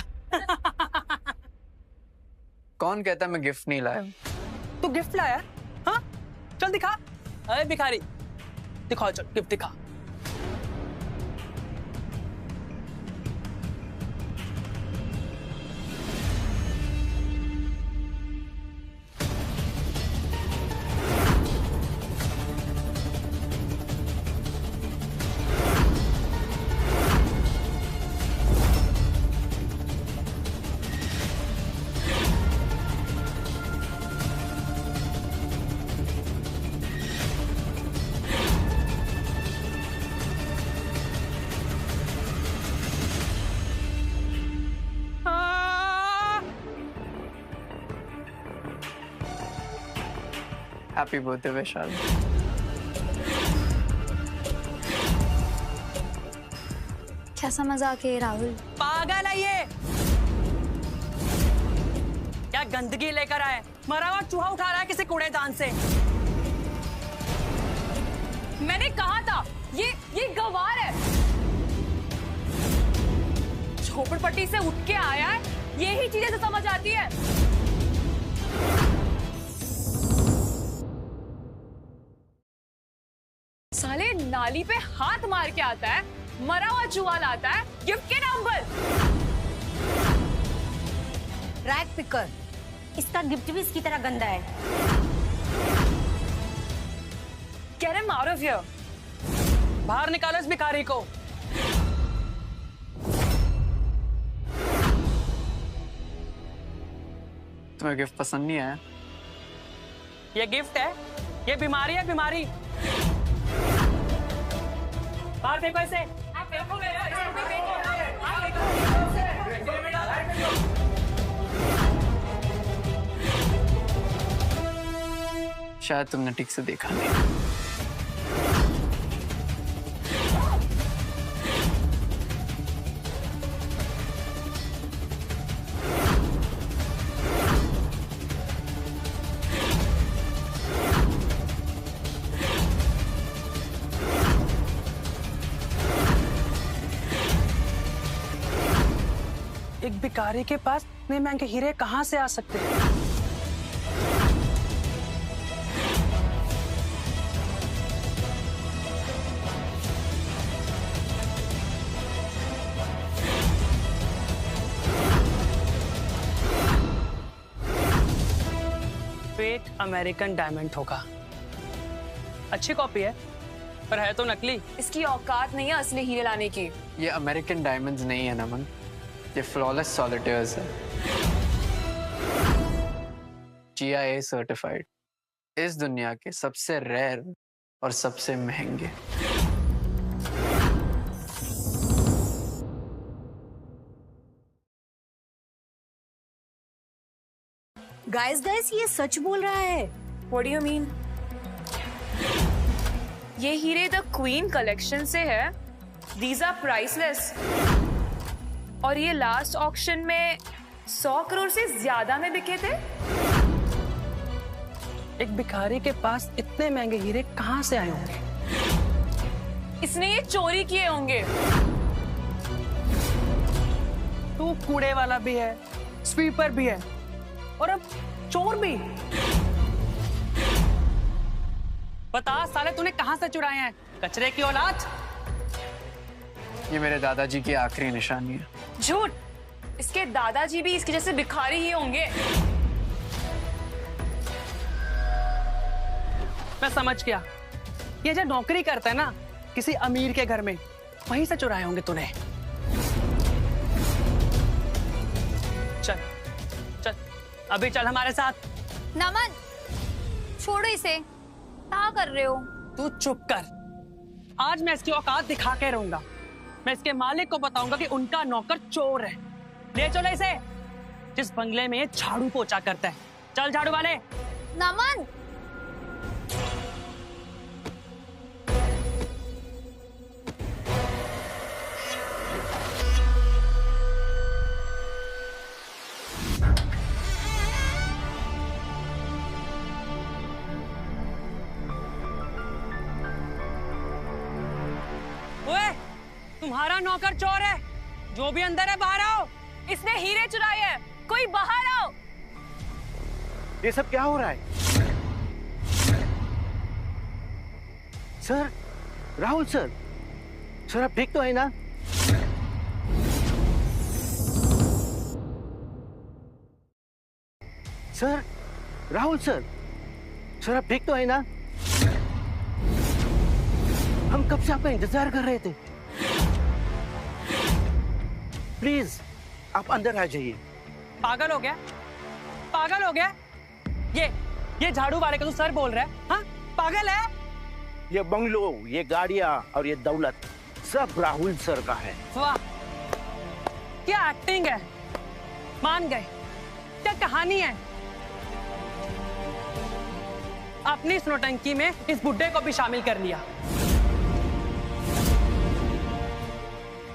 [SPEAKER 1] कौन कहता मैं गिफ्ट नहीं लाया?
[SPEAKER 2] तू गिफ्ट लाया? हाँ, चल दिखा। अरे भिखारी, दिखाओ, चल गिफ्ट दिखा।
[SPEAKER 1] Happy birthday Vaishali.
[SPEAKER 4] कैसा मजाक है राहुल?
[SPEAKER 2] पागल है ये। क्या गंदगी लेकर आए? मरा हुआ चूहा उठा रहा है किसी कूड़ेदान से।
[SPEAKER 3] मैंने कहा था ये गवार है। झोपड़पट्टी से उठ के आया है, यही चीजें से समझ आती है। साले नाली पे हाथ मार के आता है, मरा हुआ चूहा लाता है गिफ्ट के नाम पर।
[SPEAKER 10] रैग पिकर, इसका गिफ्ट भी इसकी तरह गंदा है।
[SPEAKER 3] Get him out of here.
[SPEAKER 2] बाहर निकालो इस भिखारी को।
[SPEAKER 1] तुम्हें गिफ्ट पसंद नहीं आया?
[SPEAKER 2] ये गिफ्ट है, ये बीमारी है, बीमारी। बाहर फेंको इसे।
[SPEAKER 1] शायद तुमने ठीक से देखा नहीं।
[SPEAKER 2] एक भिखारी के पास इतने महंगे हीरे कहां से आ सकते हैं? फेक अमेरिकन डायमंड होगा। अच्छी कॉपी है, पर है तो नकली।
[SPEAKER 3] इसकी औकात नहीं है असली हीरे लाने की।
[SPEAKER 1] ये अमेरिकन डायमंड्स नहीं है नमन, ये फ्लॉलेस सॉलिटेयर्स है, GIA सर्टिफाइड। इस दुनिया के सबसे रेयर और सबसे महंगे।
[SPEAKER 10] गाइस ये सच बोल रहा है।
[SPEAKER 3] What do you mean? ये हीरे द क्वीन कलेक्शन से है। These are priceless. और ये लास्ट ऑक्शन में 100 करोड़ से ज्यादा में बिके थे।
[SPEAKER 2] एक भिखारी के पास इतने महंगे हीरे कहाँ से आए होंगे?
[SPEAKER 3] इसने ये चोरी किए होंगे।
[SPEAKER 2] तू कूड़े वाला भी है, स्वीपर भी है और अब चोर भी। बता साले तूने कहां से चुराए हैं? कचरे की औलाद।
[SPEAKER 1] ये मेरे दादाजी की आखिरी निशानी है।
[SPEAKER 3] झूठ। इसके दादाजी भी इसके जैसे भिखारी ही होंगे।
[SPEAKER 2] मैं समझ गया। ये जो नौकरी करता है ना किसी अमीर के घर में, वहीं से चुराए होंगे तूने। चल चल अभी चल हमारे साथ।
[SPEAKER 4] नमन, छोड़ो इसे। क्या कर रहे हो?
[SPEAKER 2] तू चुप कर। आज मैं इसकी औकात दिखा के रहूंगा। मैं इसके मालिक को बताऊंगा कि उनका नौकर चोर है। ले चलो इसे, जिस बंगले में झाड़ू पोछा करता है। चल झाड़ू वाले।
[SPEAKER 4] नमन,
[SPEAKER 2] तुम्हारा नौकर चोर है। जो भी अंदर है बाहर आओ।
[SPEAKER 3] इसने हीरे चुराए हैं। कोई बाहर आओ।
[SPEAKER 5] ये सब क्या हो रहा है? सर, राहुल सर, सर आप ठीक तो है ना? सर, राहुल सर, सर आप ठीक तो है ना? हम कब से आपका इंतजार कर रहे थे। प्लीज आप अंदर आ जाइए।
[SPEAKER 2] पागल हो गया? पागल हो गया? ये झाड़ू वाले का तू सर बोल रहा है? हाँ? पागल है?
[SPEAKER 5] ये बंगलो, ये गाड़ियां और ये दौलत सब राहुल सर का है।
[SPEAKER 2] वाह, क्या एक्टिंग है। मान गए। क्या कहानी है। अपनी इस नौटंकी में इस बुड्ढे को भी शामिल कर लिया।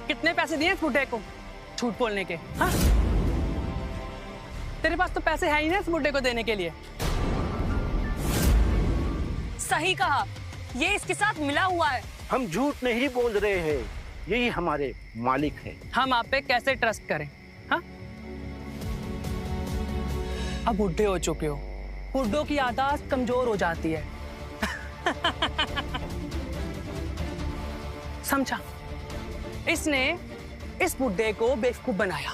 [SPEAKER 2] कितने पैसे दिए इस बुड्ढे को झूठ बोलने के? हाँ? तेरे पास तो पैसे है ही ना इस बुड्ढे को देने के लिए।
[SPEAKER 3] सही कहा, ये इसके साथ मिला हुआ है।
[SPEAKER 5] हम झूठ नहीं बोल रहे हैं, यही हमारे मालिक है।
[SPEAKER 2] हम आप पे कैसे ट्रस्ट करें? हाँ? अब बुढ़े हो चुके हो, बुड्ढों की याददाश्त कमजोर हो जाती है। समझा? इसने इस बुड्ढे को बेवकूफ बनाया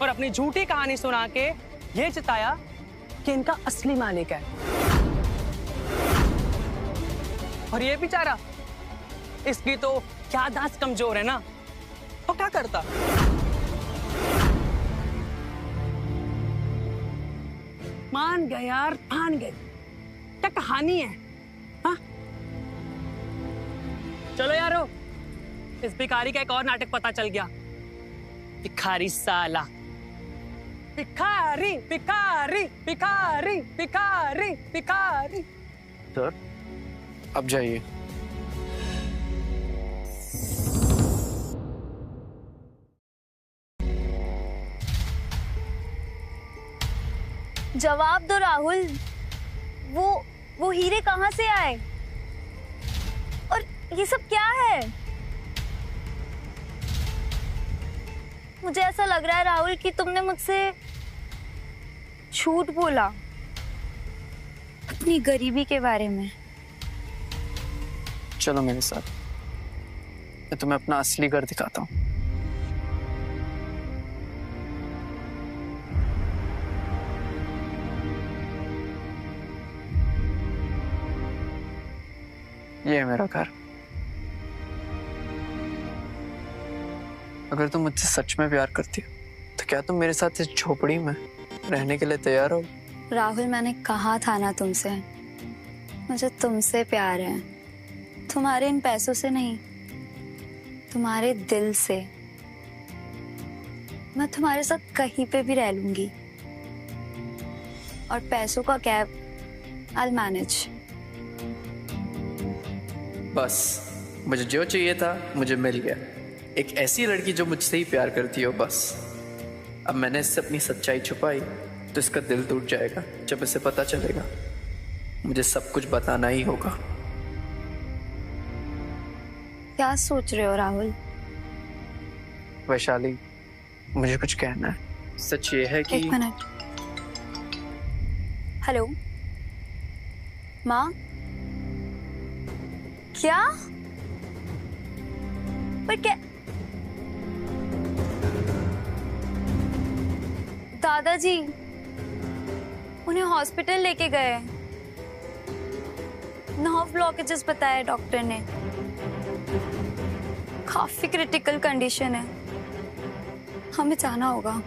[SPEAKER 2] और अपनी झूठी कहानी सुना के ये जताया कि इनका असली मालिक है। और ये बेचारा, इसकी तो याददाश्त कमजोर है ना, तो क्या करता? मान गए यार, मान गए। क्या कहानी है? हाँ? चलो यारो, इस भिखारी का एक और नाटक पता चल गया। भिखारी साला। भिखारी भिखारी भिखारी भिखारी भिखारी।
[SPEAKER 5] सर
[SPEAKER 1] अब जाइए।
[SPEAKER 4] जवाब दो राहुल। वो हीरे कहाँ से आए? और ये सब क्या है? मुझे ऐसा लग रहा है राहुल कि तुमने मुझसे झूठ बोला अपनी गरीबी के बारे में।
[SPEAKER 1] चलो मेरे साथ, मैं तुम्हें अपना असली घर दिखाता हूँ। ये है मेरा घर। अगर तुम मुझसे सच में प्यार करती हो तो क्या तुम मेरे साथ इस झोपड़ी में रहने के लिए तैयार हो?
[SPEAKER 4] राहुल, मैंने कहा था ना तुमसे मुझे तुमसे प्यार है, तुम्हारे इन पैसों से नहीं, तुम्हारे दिल से। मैं तुम्हारे साथ कहीं पे भी रह लूंगी, और पैसों का कैब I'll manage।
[SPEAKER 1] बस मुझे जो चाहिए था मुझे मिल गया, एक ऐसी लड़की जो मुझसे ही प्यार करती हो। बस अब मैंने इससे अपनी सच्चाई छुपाई तो इसका दिल टूट जाएगा। जब इसे पता चलेगा मुझे सब कुछ बताना ही होगा।
[SPEAKER 4] क्या सोच रहे हो राहुल?
[SPEAKER 1] वैशाली, मुझे कुछ कहना है। सच ये है कि
[SPEAKER 4] एक मिनट। हेलो माँ? क्या? पर क्या? दादाजी उन्हें हॉस्पिटल लेके गए, 9 ब्लॉकेजेस बताए डॉक्टर ने, काफी क्रिटिकल कंडीशन है, हमें जाना होगा।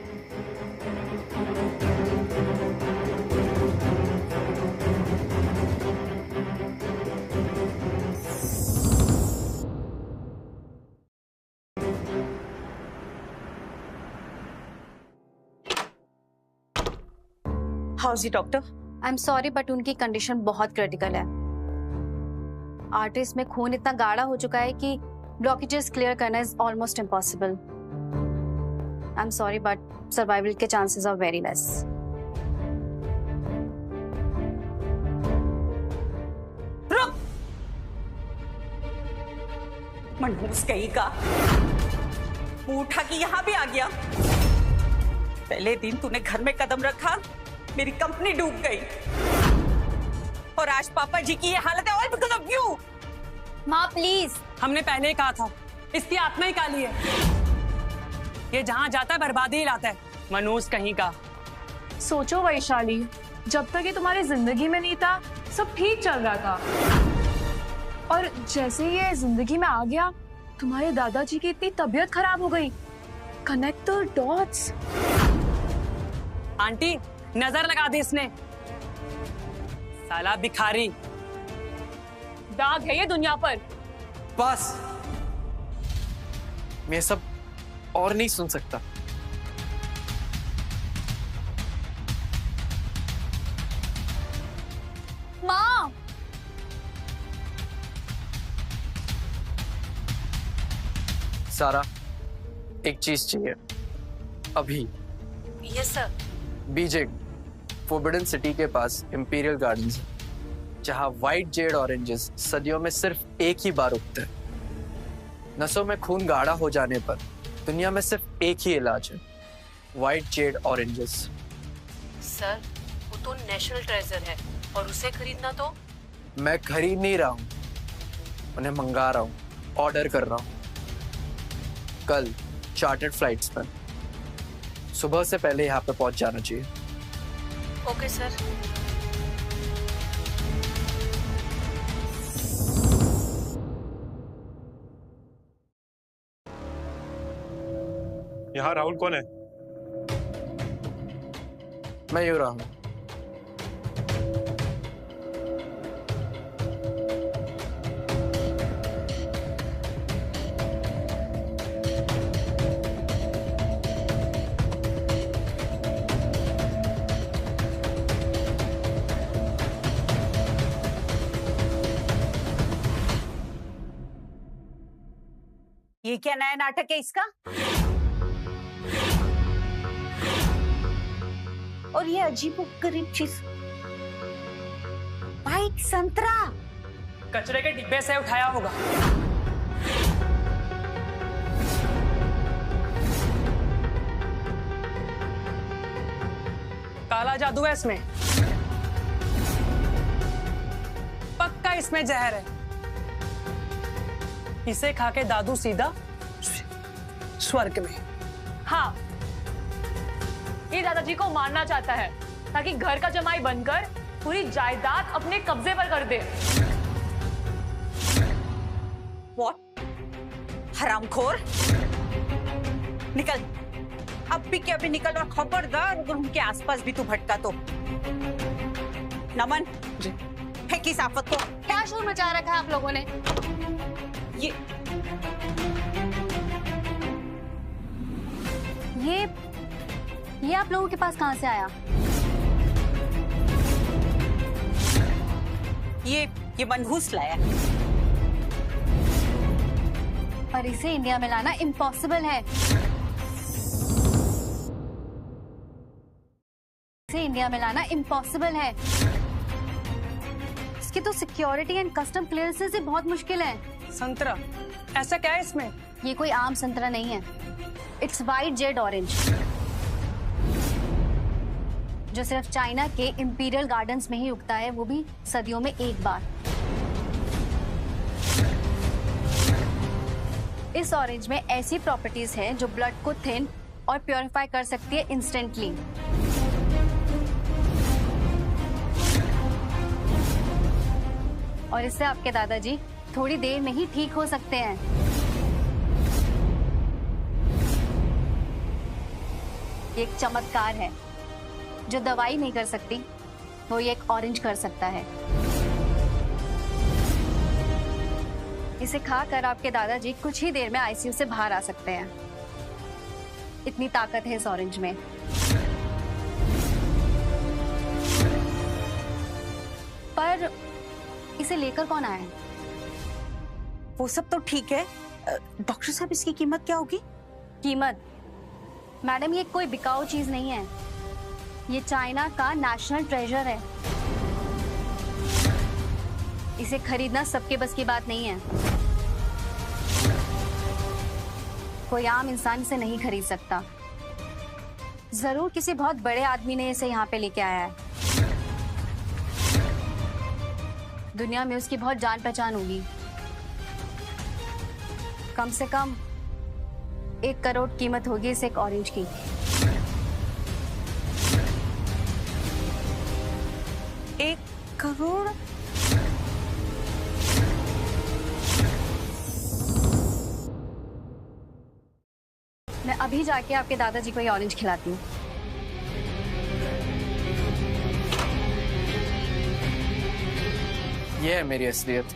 [SPEAKER 10] House doctor?
[SPEAKER 12] I am sorry but उनकी कंडीशन बहुत क्रिटिकल है। आर्टरीज में खून इतना गाढ़ा हो चुका है कि ब्लॉकेजेस क्लियर करना is almost impossible. I am sorry but survival के चांसेस आर वेरी लेस।
[SPEAKER 10] रुक! मनहूस कहीं का मुंह उठा के यहाँ भी आ गया। पहले दिन तूने घर में कदम रखा, मेरी कंपनी डूब गई, और आज पापा जी की ये हालत है, और बिकॉज़ ऑफ यू।
[SPEAKER 4] माँ प्लीज।
[SPEAKER 2] हमने पहले ही कहा था इसकी आत्मा ही काली है, ये जहां जाता है बर्बादी ही लाता है। मनूस कहीं का।
[SPEAKER 3] सोचो वैशाली, जब तक ये तुम्हारी जिंदगी में नहीं था सब ठीक चल रहा था, और जैसे ही ये जिंदगी में आ गया तुम्हारे दादाजी की इतनी तबीयत खराब हो गई। Connect the dots.
[SPEAKER 2] आंटी नजर लगा दी इसने, साला भिखारी।
[SPEAKER 3] दाग है ये दुनिया पर।
[SPEAKER 1] बस मैं सब और नहीं सुन सकता।
[SPEAKER 4] माँ!
[SPEAKER 1] सारा, एक चीज चाहिए अभी।
[SPEAKER 12] Yes sir.
[SPEAKER 1] बीजे फोरबिडन सिटी के पास इंपीरियल गार्डन्स है, जहां व्हाइट जेड ऑरेंजेस सदियों में सिर्फ एक ही बार उगते हैं। नसों में खून गाढ़ा हो जाने पर दुनिया में सिर्फ एक ही इलाज है, व्हाइट जेड ऑरेंजेस।
[SPEAKER 12] सर वो तो नेशनल ट्रेजर है, और उसे खरीदना तो।
[SPEAKER 1] मैं खरीद नहीं रहा हूँ, उन्हें मंगा रहा हूँ, ऑर्डर कर रहा हूँ। कल चार्टर्ड फ्लाइट्स पर सुबह से पहले यहाँ पे पहुंच जाना चाहिए।
[SPEAKER 12] Okay sir.
[SPEAKER 13] यहाँ राहुल कौन है?
[SPEAKER 1] मैं यूं रहा हूँ।
[SPEAKER 10] ये क्या नया नाटक है इसका? और ये अजीबोगरीब चीज, व्हाइट संतरा।
[SPEAKER 2] कचरे के डिब्बे से उठाया होगा। काला जादू है इसमें, पक्का इसमें जहर है। इसे खा के दादू सीधा स्वर्ग में।
[SPEAKER 3] हाँ, ये दादाजी को मारना चाहता है ताकि घर का जमाई बनकर पूरी जायदाद अपने कब्जे पर कर दे।
[SPEAKER 10] What? हरामखोर, निकल, अब भी क्या भी निकल, और खबरदार अगर उनके आसपास भी तू भटका तो। नमन जी, फेंकी इस आफत को।
[SPEAKER 12] क्या शोर मचा रखा है आप लोगों ने? ये आप लोगों के पास कहाँ से आया?
[SPEAKER 10] ये मनहूस लाया।
[SPEAKER 12] पर इसे इंडिया में लाना इम्पॉसिबल है। इसे इंडिया में लाना इम्पॉसिबल है। इसकी तो सिक्योरिटी एंड कस्टम क्लियरेंसेस ही बहुत मुश्किल है।
[SPEAKER 2] संतरा, ऐसा क्या है इसमें?
[SPEAKER 12] ये कोई आम संतरा नहीं है। इट्स वाइट जेड ऑरेंज, जो सिर्फ चाइना के इंपीरियल गार्डन्स में ही उगता है, वो भी सदियों में एक बार। इस ऑरेंज में ऐसी प्रॉपर्टीज हैं जो ब्लड को थिन और प्योरीफाई कर सकती है इंस्टेंटली। और इससे आपके दादाजी थोड़ी देर में ही ठीक हो सकते हैं। ये एक चमत्कार है। जो दवाई नहीं कर सकती, वो ये एक ऑरेंज कर सकता है। इसे खाकर आपके दादाजी कुछ ही देर में आईसीयू से बाहर आ सकते हैं। इतनी ताकत है इस ऑरेंज में। पर इसे लेकर कौन आया है?
[SPEAKER 10] वो सब तो ठीक है, डॉक्टर साहब इसकी कीमत क्या होगी?
[SPEAKER 12] कीमत? मैडम, ये कोई बिकाऊ चीज नहीं है। ये चाइना का नेशनल ट्रेजर है। इसे खरीदना सबके बस की बात नहीं है। कोई आम इंसान इसे नहीं खरीद सकता। जरूर किसी बहुत बड़े आदमी ने इसे यहाँ पे लेके आया है। दुनिया में उसकी बहुत जान पहचान होगी। कम से कम 1 करोड़ कीमत होगी इस एक ऑरेंज की।
[SPEAKER 10] एक करोड़?
[SPEAKER 12] मैं अभी जाके आपके दादाजी को ये ऑरेंज खिलाती हूँ।
[SPEAKER 1] ये है मेरी असलियत।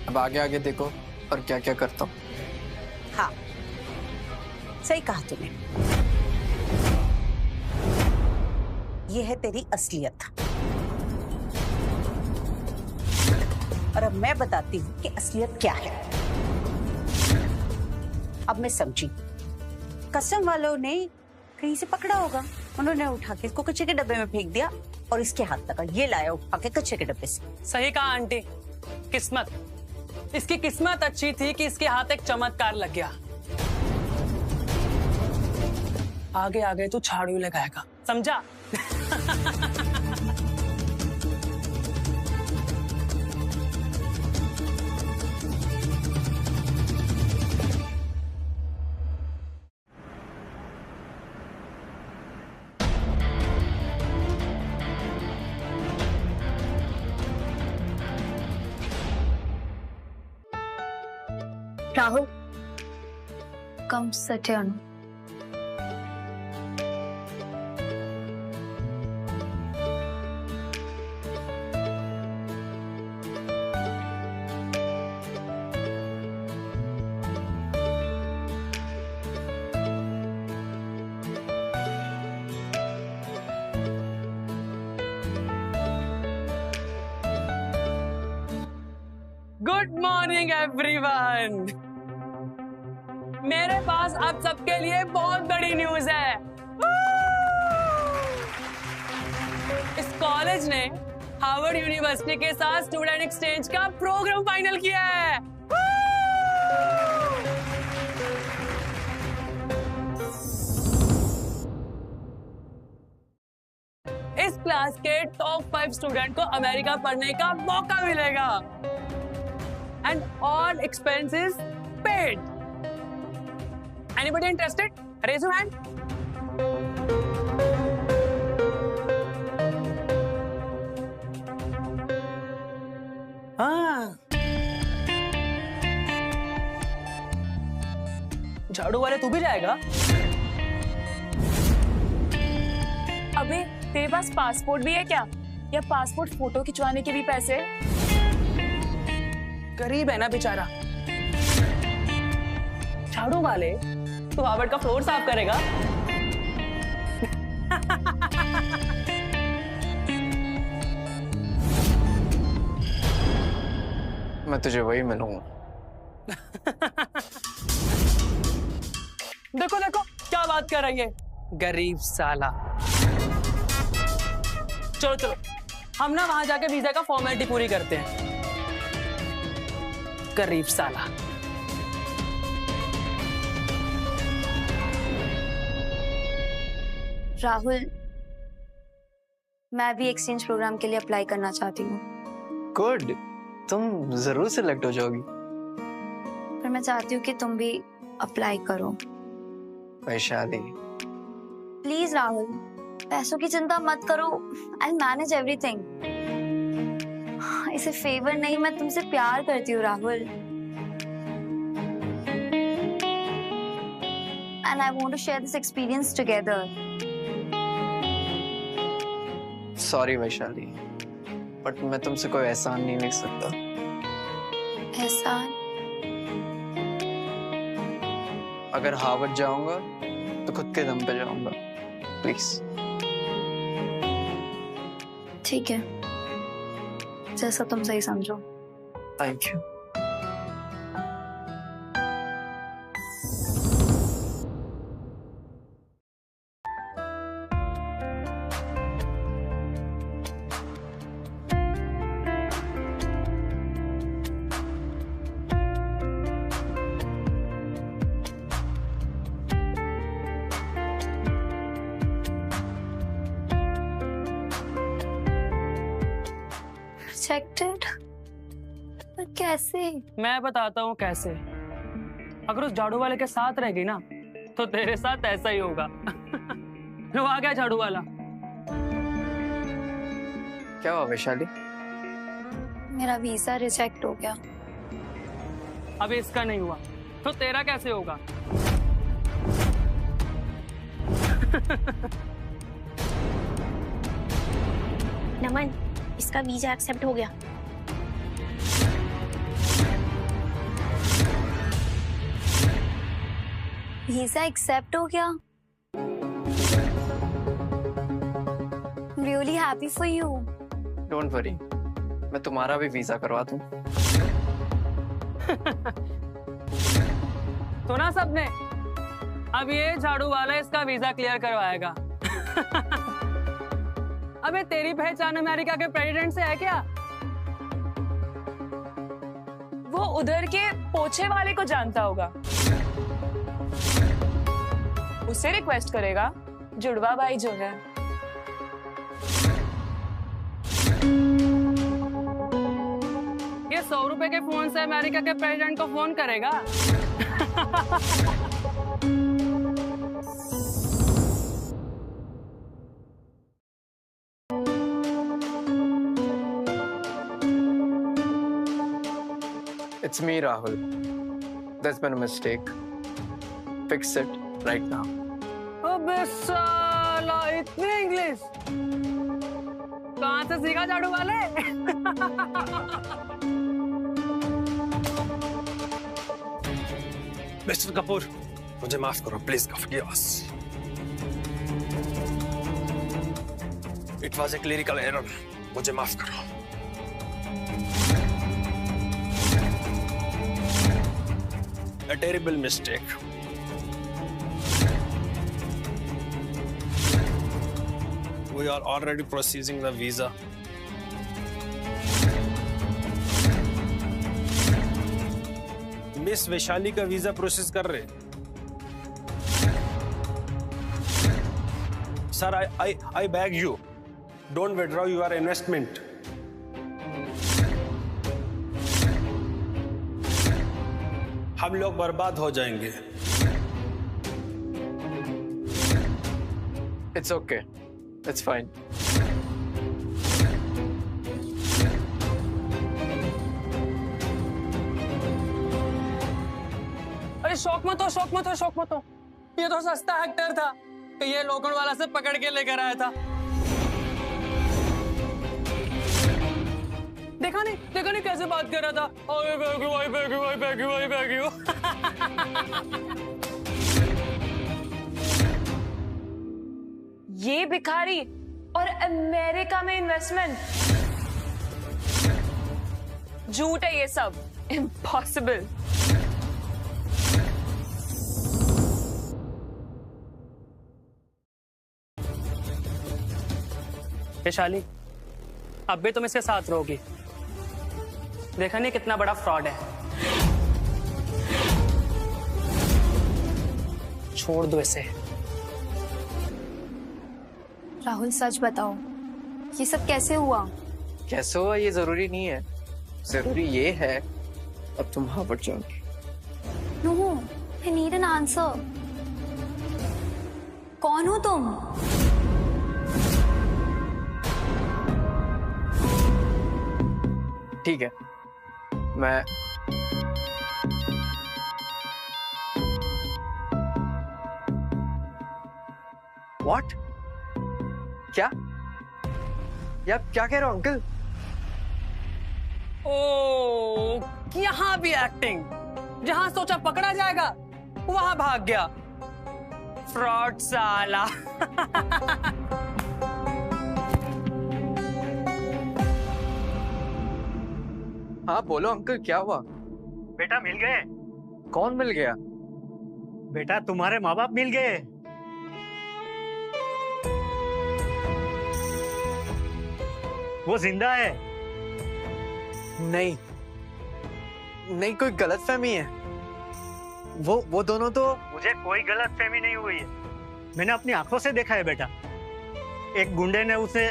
[SPEAKER 1] अब आगे आगे देखो और क्या क्या करता हूँ।
[SPEAKER 10] हाँ, सही कहा तूने। ये है तेरी असलियत। और अब मैं बताती हूँ कि असलियत क्या है। अब मैं समझी। कस्टम वालों ने कहीं से पकड़ा होगा, उन्होंने उठा के इसको कचरे के डब्बे में फेंक दिया और इसके हाथ लगा। ये लाया उठा के कचरे के डब्बे से।
[SPEAKER 2] सही कहा आंटी। किस्मत, इसकी किस्मत अच्छी थी कि इसके हाथ एक चमत्कार लग गया। आगे आगे तू झाड़ू लगाएगा, समझा?
[SPEAKER 12] Rahul, come sit here.
[SPEAKER 2] Good morning everyone. मेरे पास आप सबके लिए बहुत बड़ी न्यूज है। इस कॉलेज ने हार्वर्ड यूनिवर्सिटी के साथ स्टूडेंट एक्सचेंज का प्रोग्राम फाइनल किया है। इस क्लास के टॉप 5 स्टूडेंट को अमेरिका पढ़ने का मौका मिलेगा and all expenses paid. Anybody interested? Raise your hand. हाँ, झाड़ू वाले तू भी जाएगा?
[SPEAKER 3] अबे तेरे पास पासपोर्ट भी है क्या, या पासपोर्ट फोटो खिंचवाने के भी पैसे?
[SPEAKER 2] गरीब है ना बेचारा। झाड़ू वाले तो हार्वर्ड का फ्लोर साफ करेगा।
[SPEAKER 1] मैं तुझे वही मिलूंगा।
[SPEAKER 2] देखो देखो क्या बात कर रही है, गरीब साला। चलो चलो हम ना वहां जाके वीजा का फॉर्मेलिटी पूरी करते हैं। गरीब साला।
[SPEAKER 12] राहुल, मैं भी एक्सचेंज प्रोग्राम के लिए अप्लाई करना चाहती हूँ।
[SPEAKER 1] गुड, तुम जरूर सिलेक्ट हो जाओगी।
[SPEAKER 12] पर मैं चाहती हूँ कि तुम भी अप्लाई करो।
[SPEAKER 1] वैशाली
[SPEAKER 12] प्लीज राहुल, पैसों की चिंता मत करो, आई मैनेज एवरीथिंग। इसे फेवर नहीं, मैं तुमसे प्यार करती हूँ Rahul, and I want to share this experience together.
[SPEAKER 1] Sorry Vaishali, but मैं तुमसे कोई एहसान नहीं लिख सकता।
[SPEAKER 12] एहसान?
[SPEAKER 1] अगर हार्वर्ड जाऊंगा तो खुद के दम पे जाऊंगा, प्लीज।
[SPEAKER 12] ठीक है, जैसा तुम सही समझो।
[SPEAKER 1] Thank you.
[SPEAKER 12] रिजेक्टेड? पर कैसे?
[SPEAKER 2] मैं बताता हूँ कैसे। अगर उस झाड़ू वाले के साथ रहेगी ना तो तेरे साथ ऐसा ही होगा। लो आ गया झाड़ू वाला।
[SPEAKER 1] क्या हुआ वैशाली?
[SPEAKER 12] मेरा वीजा रिजेक्ट हो गया।
[SPEAKER 2] अभी इसका नहीं हुआ तो तेरा कैसे होगा?
[SPEAKER 13] नमन, इसका वीजा एक्सेप्ट हो गया।
[SPEAKER 12] वीजा एक्सेप्ट हो गया? Really happy for you.
[SPEAKER 1] Don't worry, मैं तुम्हारा भी वीजा करवा दूं।
[SPEAKER 2] सुना सबने? अब ये झाड़ू वाला इसका वीजा क्लियर करवाएगा। अबे तेरी पहचान अमेरिका के प्रेसिडेंट से है क्या?
[SPEAKER 3] वो उधर के पोछे वाले को जानता होगा, उससे रिक्वेस्ट करेगा। जुड़वा भाई जो है।
[SPEAKER 2] ये 100 रुपए के फोन से अमेरिका के प्रेसिडेंट को फोन करेगा।
[SPEAKER 1] It's me, Rahul. There's been a mistake. Fix it right now.
[SPEAKER 2] अबे साला, इतनी इंग्लिश कहाँ से सीखा झाड़ू वाले?
[SPEAKER 14] मिस्टर कपूर, मुझे माफ करो, please forgive us. It was a clerical error. मुझे माफ करो। A terrible mistake. We are already processing the visa. Miss Vaishali का वीजा प्रोसेस कर रहे। Sir, I beg you, don't withdraw your investment. हम लोग बर्बाद हो जाएंगे।
[SPEAKER 1] It's okay. It's fine.
[SPEAKER 2] अरे शौक मत हो, शौक मत हो, शौक मत हो। ये तो सस्ता एक्टर था कि ये लोखंड वाला से पकड़ के लेकर आया था। देखा नहीं कैसे बात कर रहा था। आई bag you, I bag you, I bag you, I bag you.
[SPEAKER 3] ये भिखारी और अमेरिका में इन्वेस्टमेंट, झूठ है ये सब, इम्पॉसिबल।
[SPEAKER 2] वैशाली, अब भी तुम इसके साथ रहोगी। देखा नहीं कितना बड़ा फ्रॉड है। छोड़ दो इसे।
[SPEAKER 12] राहुल सच बताओ, ये सब कैसे हुआ?
[SPEAKER 1] कैसे हुआ ये जरूरी नहीं है, जरूरी ये है अब तुम हार्वर्ड जाओगी।
[SPEAKER 12] No, I need an answer. कौन हो तुम?
[SPEAKER 1] ठीक है, मैं व्हाट? क्या? ये आप क्या कह रहे हो अंकल?
[SPEAKER 2] ओ, यहाँ भी एक्टिंग। जहां सोचा पकड़ा जाएगा वहां भाग गया। फ्रॉड साला।
[SPEAKER 1] हाँ बोलो अंकल, क्या हुआ?
[SPEAKER 6] बेटा मिल गए।
[SPEAKER 1] कौन मिल गया?
[SPEAKER 6] बेटा तुम्हारे माँ बाप मिल गए। वो जिंदा है।
[SPEAKER 1] नहीं नहीं, कोई गलतफहमी है। वो दोनों तो।
[SPEAKER 6] मुझे कोई गलतफहमी नहीं हुई है, मैंने अपनी आंखों से देखा है बेटा। एक गुंडे ने उसे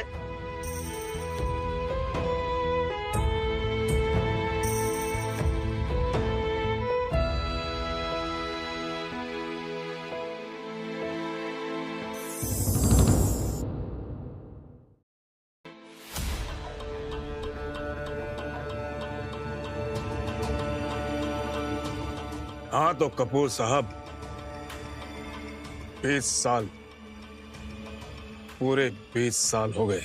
[SPEAKER 14] हाँ तो कपूर साहब, 20 साल, पूरे 20 साल हो गए।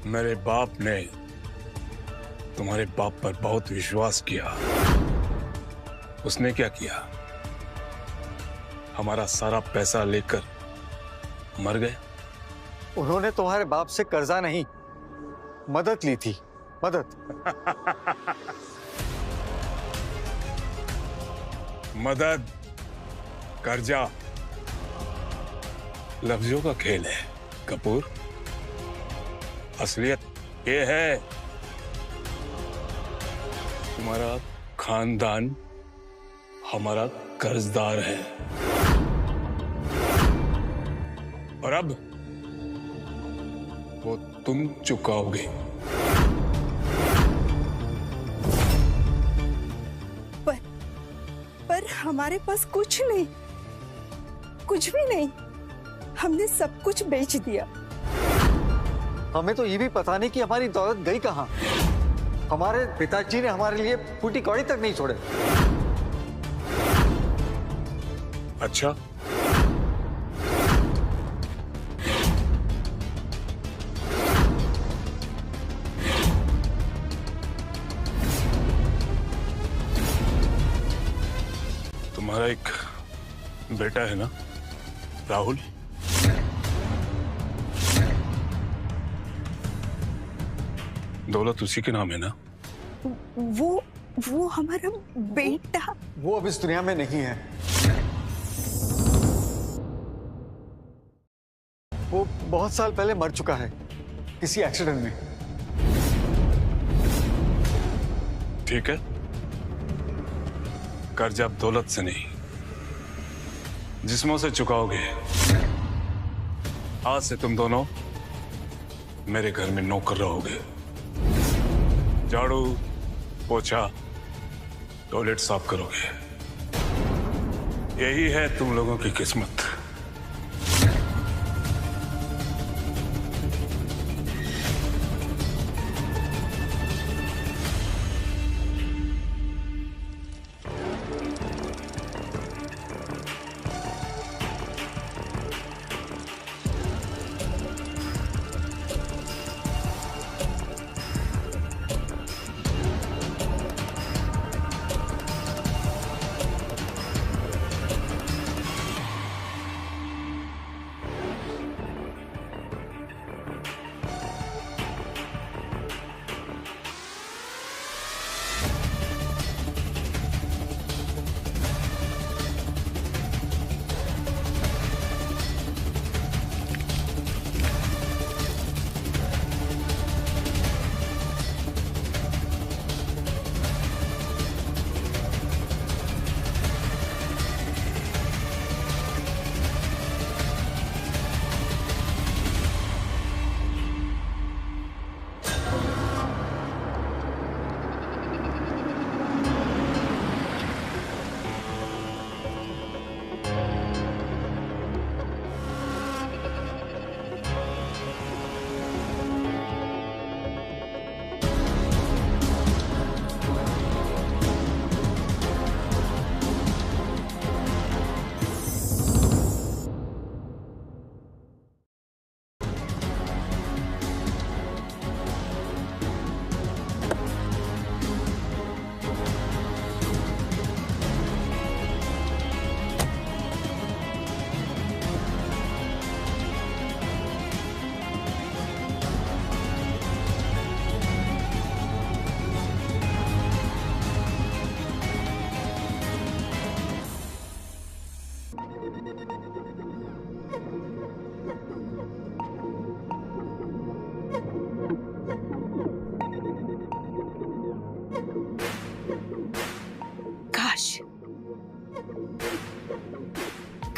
[SPEAKER 14] मेरे बाप ने तुम्हारे बाप पर बहुत विश्वास किया। उसने क्या किया? हमारा सारा पैसा लेकर मर गए।
[SPEAKER 15] उन्होंने तुम्हारे बाप से कर्जा नहीं, मदद ली थी। मदद।
[SPEAKER 14] मदद, कर्जा लफ्जों का खेल है कपूर। असलियत ये है, तुम्हारा खानदान हमारा कर्जदार है और अब वो तुम चुकाओगे।
[SPEAKER 16] पर हमारे पास कुछ नहीं, कुछ भी नहीं। हमने सब कुछ बेच दिया।
[SPEAKER 15] हमें तो ये भी पता नहीं कि हमारी दौलत गई कहाँ। हमारे पिताजी ने हमारे लिए फूटी कौड़ी तक नहीं छोड़े।
[SPEAKER 14] अच्छा, तुम्हारा एक बेटा है ना राहुल? दौलत उसी के नाम है ना?
[SPEAKER 16] वो हमारा बेटा।
[SPEAKER 15] वो अब इस दुनिया में नहीं है। वो बहुत साल पहले मर चुका है किसी एक्सीडेंट में।
[SPEAKER 14] ठीक है, कर्ज अब दौलत से नहीं, जिस्मों से चुकाओगे। आज से तुम दोनों मेरे घर में नौकर रहोगे। झाड़ू, पोछा, टॉयलेट साफ करोगे। यही है तुम लोगों की किस्मत।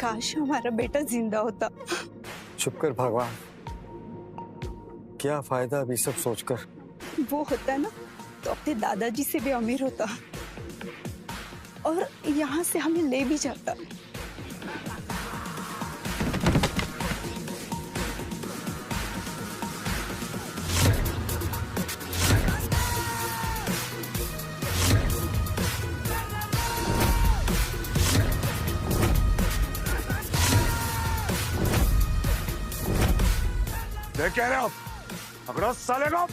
[SPEAKER 16] काश हमारा बेटा जिंदा होता।
[SPEAKER 15] चुप कर भगवान, क्या फायदा अभी सब सोचकर।
[SPEAKER 16] वो होता ना तो अपने दादाजी से भी अमीर होता और यहाँ से हमें ले भी जाता।
[SPEAKER 14] देख कह रहे हो, पकड़ो साले को।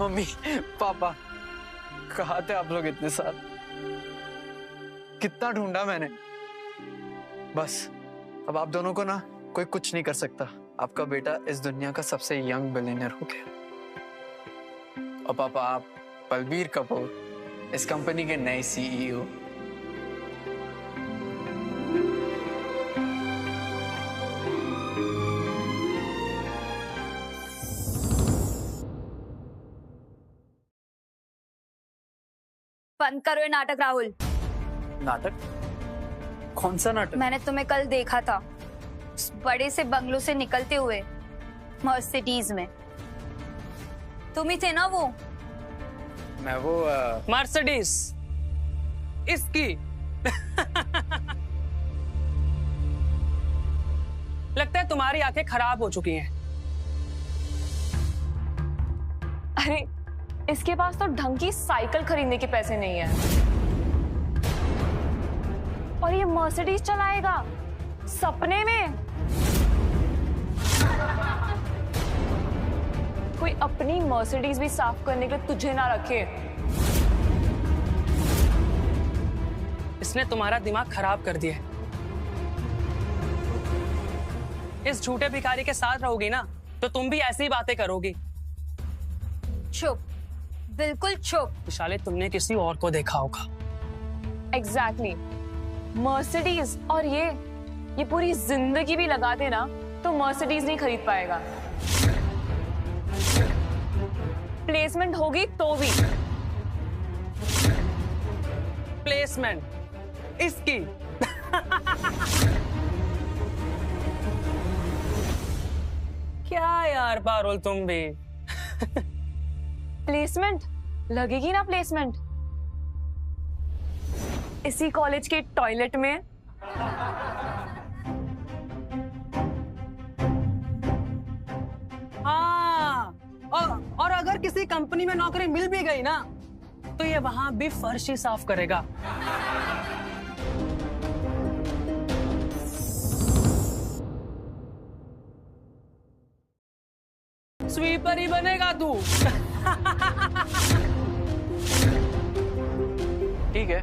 [SPEAKER 1] मम्मी, पापा, कहाँ थे आप लोग इतने साल? कितना ढूंढा मैंने। बस अब आप दोनों को ना कोई कुछ नहीं कर सकता। आपका बेटा इस दुनिया का सबसे यंग बिलियनर हो गया। और पापा, आप बलबीर कपूर, इस कंपनी के नए सीईओ।
[SPEAKER 4] बंद करो ये नाटक राहुल।
[SPEAKER 1] नाटक? कौन सा नाटक?
[SPEAKER 4] मैंने तुम्हें कल देखा था उस बड़े से बंगलों से निकलते हुए मर्सिडीज में। तुम ही थे ना वो?
[SPEAKER 1] मैं वो
[SPEAKER 2] मर्सिडीज इसकी लगता है तुम्हारी आंखें खराब हो चुकी हैं।
[SPEAKER 3] अरे इसके पास तो ढंग की साइकिल खरीदने के पैसे नहीं है और ये मर्सिडीज चलाएगा सपने में। कोई अपनी मर्सिडीज भी साफ करने के लिए तुझे ना रखे।
[SPEAKER 2] इसने तुम्हारा दिमाग खराब कर दिया। इस झूठे भिखारी के साथ रहोगी ना तो तुम भी ऐसी ही बातें करोगी।
[SPEAKER 4] चुप, बिल्कुल चुप।
[SPEAKER 2] विशाले, तुमने किसी और को देखा होगा।
[SPEAKER 3] एग्जैक्टली। मर्सिडीज और ये पूरी जिंदगी भी लगा देना तो मर्सिडीज नहीं खरीद पाएगा। प्लेसमेंट होगी तो भी।
[SPEAKER 2] प्लेसमेंट इसकी क्या यार पारुल, तुम भी
[SPEAKER 3] प्लेसमेंट लगेगी ना। प्लेसमेंट इसी कॉलेज के टॉयलेट में।
[SPEAKER 2] हाँ, और अगर किसी कंपनी में नौकरी मिल भी गई ना, तो ये वहां भी फर्श ही साफ करेगा। स्वीपर ही बनेगा तू।
[SPEAKER 1] ठीक है,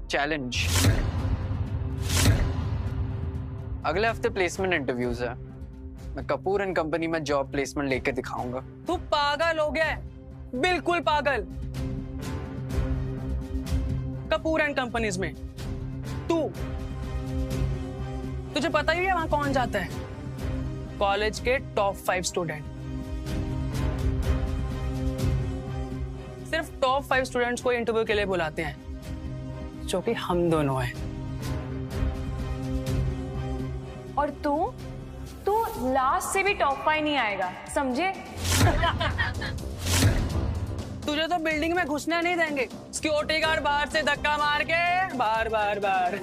[SPEAKER 1] चैलेंज। अगले हफ्ते प्लेसमेंट इंटरव्यूज है। मैं कपूर एंड कंपनी में जॉब प्लेसमेंट लेके दिखाऊंगा।
[SPEAKER 2] तू पागल हो गया है, बिल्कुल पागल। कपूर एंड कंपनीज में तुझे पता ही है वहां कौन जाता है? कॉलेज के टॉप 5 स्टूडेंट। सिर्फ टॉप 5 स्टूडेंट्स को इंटरव्यू के लिए बुलाते हैं, जो कि हम दोनों हैं।
[SPEAKER 3] और तू लास्ट से भी टॉप 5 नहीं आएगा, समझे?
[SPEAKER 2] तुझे तो बिल्डिंग में घुसने नहीं देंगे। सिक्योरिटी गार्ड बाहर से धक्का मार के बाहर।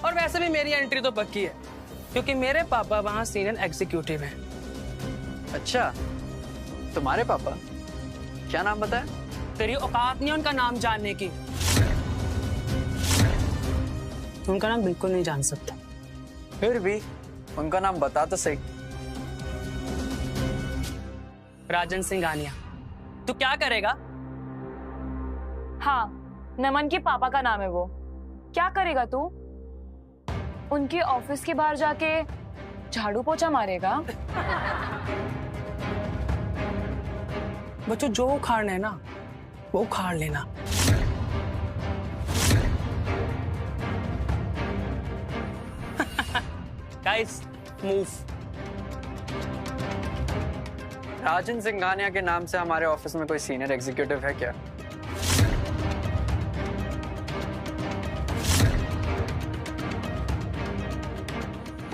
[SPEAKER 2] और वैसे भी मेरी एंट्री तो पक्की है, क्योंकि मेरे पापा वहां सीनियर एग्जीक्यूटिव हैं।
[SPEAKER 1] अच्छा, तुम्हारे पापा? क्या नाम बताया?
[SPEAKER 2] तेरी औकात नहीं उनका नाम जानने की। उनका नाम बिल्कुल नहीं जान सकता।
[SPEAKER 1] फिर भी उनका नाम बता तो सही।
[SPEAKER 2] राजन सिंघानिया। तू क्या करेगा?
[SPEAKER 3] हाँ, नमन के पापा का नाम है वो। क्या करेगा तू? उनके ऑफिस के बाहर जाके झाड़ू पोछा मारेगा?
[SPEAKER 2] बच्चों, जो उखाड़ना है ना वो उखाड़ लेना। Guys, move.
[SPEAKER 1] राजन सिंघानिया के नाम से हमारे ऑफिस में कोई सीनियर एग्जीक्यूटिव है क्या?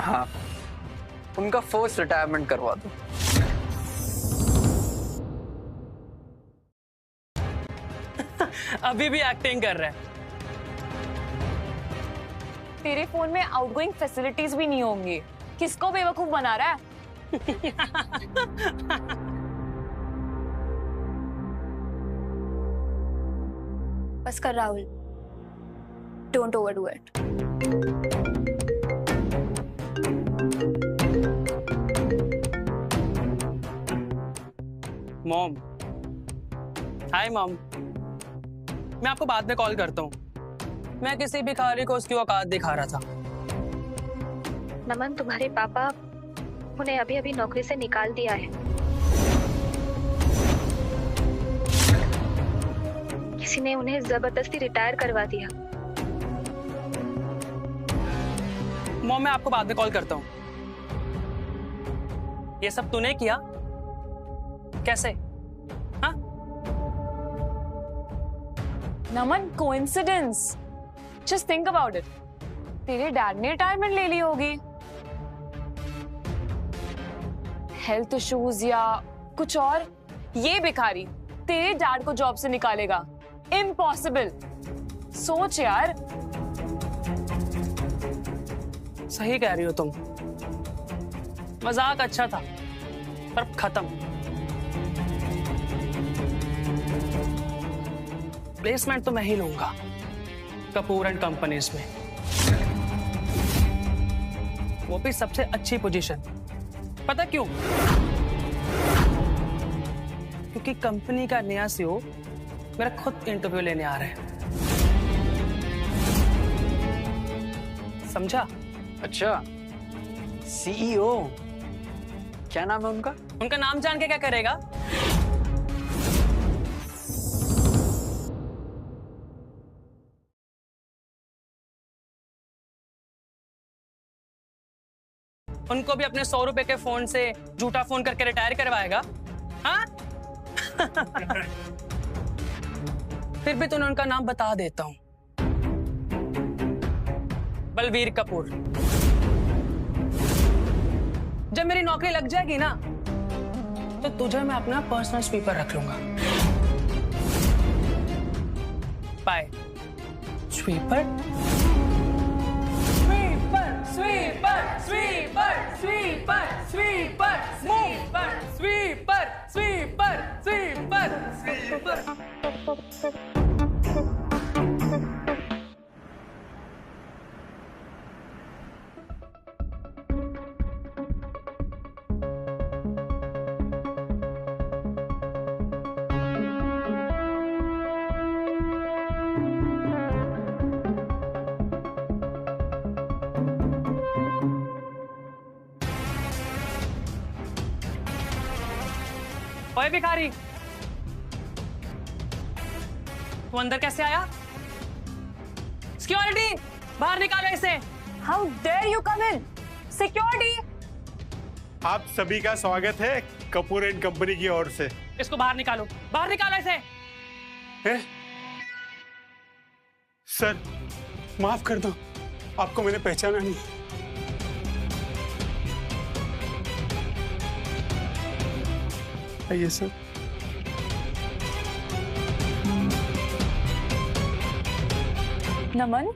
[SPEAKER 1] हाँ, उनका फोर्स रिटायरमेंट करवा दो।
[SPEAKER 2] अभी भी एक्टिंग कर रहा है।
[SPEAKER 3] तेरे फोन में आउटगोइंग फैसिलिटीज भी नहीं होंगी। किसको बेवकूफ बना रहा है?
[SPEAKER 4] बस कर Rahul, don't overdo it.
[SPEAKER 2] Mom, hi mom. मैं आपको बाद में कॉल करता हूँ। मैं किसी भिखारी को उसकी औकात दिखा रहा था।
[SPEAKER 13] नमन, तुम्हारे पापा, उन्हें अभी अभी नौकरी से निकाल दिया है। किसी ने उन्हें जबरदस्ती रिटायर करवा दिया।
[SPEAKER 2] मॉम, मैं आपको बाद में कॉल करता हूँ। ये सब तूने किया? कैसे? हाँ?
[SPEAKER 3] Naman, coincidence. Just think about it. तेरे डैड ने रिटायरमेंट ले ली होगी, हेल्थ इश्यूज या कुछ और। ये भिखारी तेरे डैड को जॉब से निकालेगा? इम्पॉसिबल। सोच यार।
[SPEAKER 2] सही कह रही हो तुम। मजाक अच्छा था, पर खत्म। प्लेसमेंट तो मैं ही लूंगा कपूर एंड कंपनीज में, वो भी सबसे अच्छी पोजीशन। पता क्यों? क्योंकि कंपनी का नया सीईओ मेरा खुद इंटरव्यू लेने आ रहा है। समझा?
[SPEAKER 1] अच्छा, सीईओ। क्या नाम है उनका?
[SPEAKER 2] उनका नाम जान के क्या करेगा? उनको भी अपने 100 रुपए के फोन से झूठा फोन करके रिटायर करवाएगा? हाँ? फिर भी तूने उनका नाम बता देता हूं। बलवीर कपूर। जब मेरी नौकरी लग जाएगी ना, तो तुझे मैं अपना पर्सनल स्वीपर रख लूंगा। पाए। Sweeper sweeper sweeper sweeper sweeper sweeper sweeper sweeper sweeper sweeper sweeper. ओए भिखारी, तू अंदर कैसे आया? सिक्योरिटी, बाहर निकालो इसे।
[SPEAKER 3] How dare you come in? Security.
[SPEAKER 17] आप सभी का स्वागत है कपूर एंड कंपनी की ओर से।
[SPEAKER 2] इसको बाहर निकालो, बाहर निकालो इसे।
[SPEAKER 17] सर माफ कर दो, आपको मैंने पहचाना नहीं। आइए सर।
[SPEAKER 3] नमन,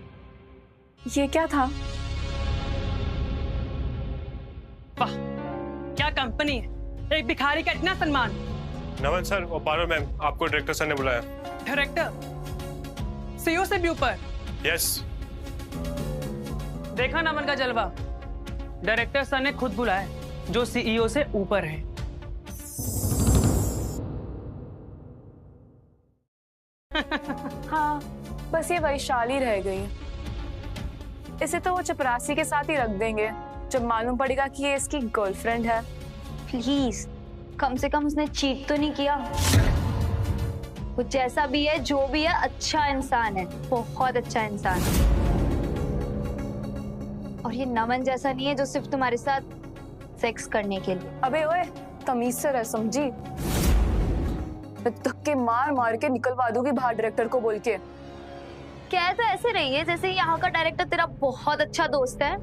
[SPEAKER 3] ये क्या था?
[SPEAKER 2] वाह, क्या कंपनी है, एक भिखारी का इतना सम्मान।
[SPEAKER 17] नमन सर और पारुल मैम, आपको डायरेक्टर सर ने बुलाया।
[SPEAKER 2] डायरेक्टर सीईओ से भी ऊपर?
[SPEAKER 17] यस।
[SPEAKER 2] देखा नमन का जलवा, डायरेक्टर सर ने खुद बुलाया, जो सीईओ से ऊपर है।
[SPEAKER 3] हाँ, बस ये वैशाली रह गई। इसे तो वो चपरासी के साथ ही रख देंगे जब मालूम पड़ेगा कि ये इसकी गर्लफ्रेंड है।
[SPEAKER 4] प्लीज, कम से कम उसने चीट तो नहीं किया। वो जैसा भी है, जो भी है, अच्छा इंसान है, बहुत अच्छा इंसान है। और ये नमन जैसा नहीं है जो सिर्फ तुम्हारे साथ सेक्स करने के लिए।
[SPEAKER 3] अबे ओए, तमीज से रह, समझी? धक्के मार मार के निकलवा दूंगी बाहर डायरेक्टर को बोल के।
[SPEAKER 4] क्या तो ऐसे रही है जैसे यहाँ का डायरेक्टर तेरा बहुत अच्छा दोस्त है।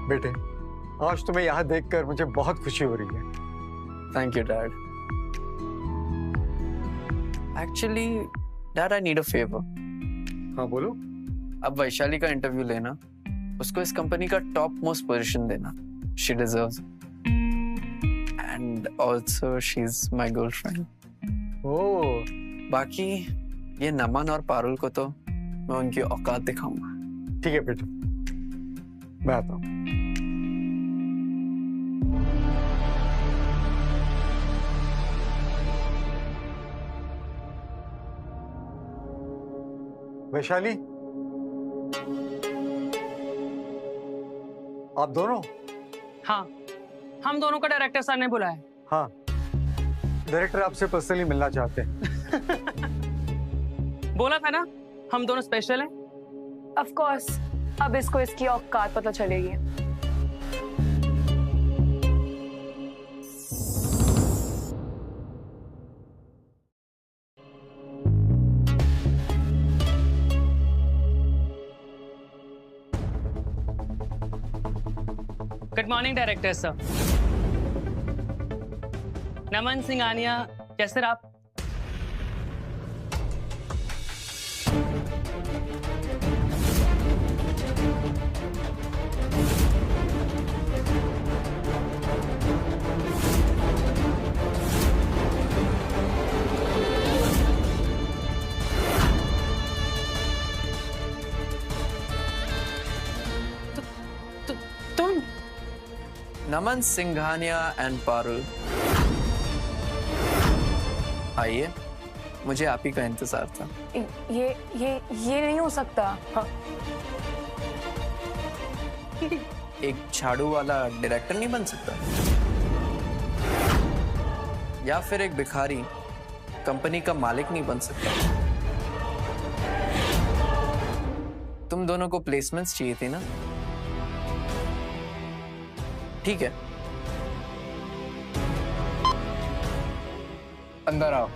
[SPEAKER 15] बेटे, आज तुम्हें यहाँ देखकर मुझे बहुत खुशी हो रही है।
[SPEAKER 1] Thank you dad. Actually dad, I need a favour.
[SPEAKER 15] हाँ बोलो।
[SPEAKER 1] अब वैशाली का इंटरव्यू लेना, उसको इस कंपनी का टॉप मोस्ट पोजीशन देना। She deserves, and also she is my girlfriend.
[SPEAKER 15] Oh.
[SPEAKER 1] बाकी ये नमन और पारुल को तो मैं उनकी औकात दिखाऊंगा।
[SPEAKER 15] ठीक है बेटे, मैं आता हूँ। वैशाली, आप दोनों?
[SPEAKER 2] हाँ, हम दोनों को डायरेक्टर सर ने बुलाया।
[SPEAKER 15] हाँ, डायरेक्टर आपसे पर्सनली मिलना चाहते हैं।
[SPEAKER 2] बोला था ना, हम दोनों स्पेशल हैं।
[SPEAKER 3] ऑफ कोर्स, अब इसको इसकी औकात पता चलेगी।
[SPEAKER 2] Good morning director sir. Naman Singhania, कैसे आप?
[SPEAKER 1] नमन सिंघानिया एंड पारुल, आइए, मुझे आप ही का इंतजार था।
[SPEAKER 3] ये नहीं हो सकता। हाँ।
[SPEAKER 1] एक झाड़ू वाला डायरेक्टर नहीं बन सकता, या फिर एक भिखारी कंपनी का मालिक नहीं बन सकता। तुम दोनों को प्लेसमेंट्स चाहिए थी ना? ठीक है, अंदर आओ।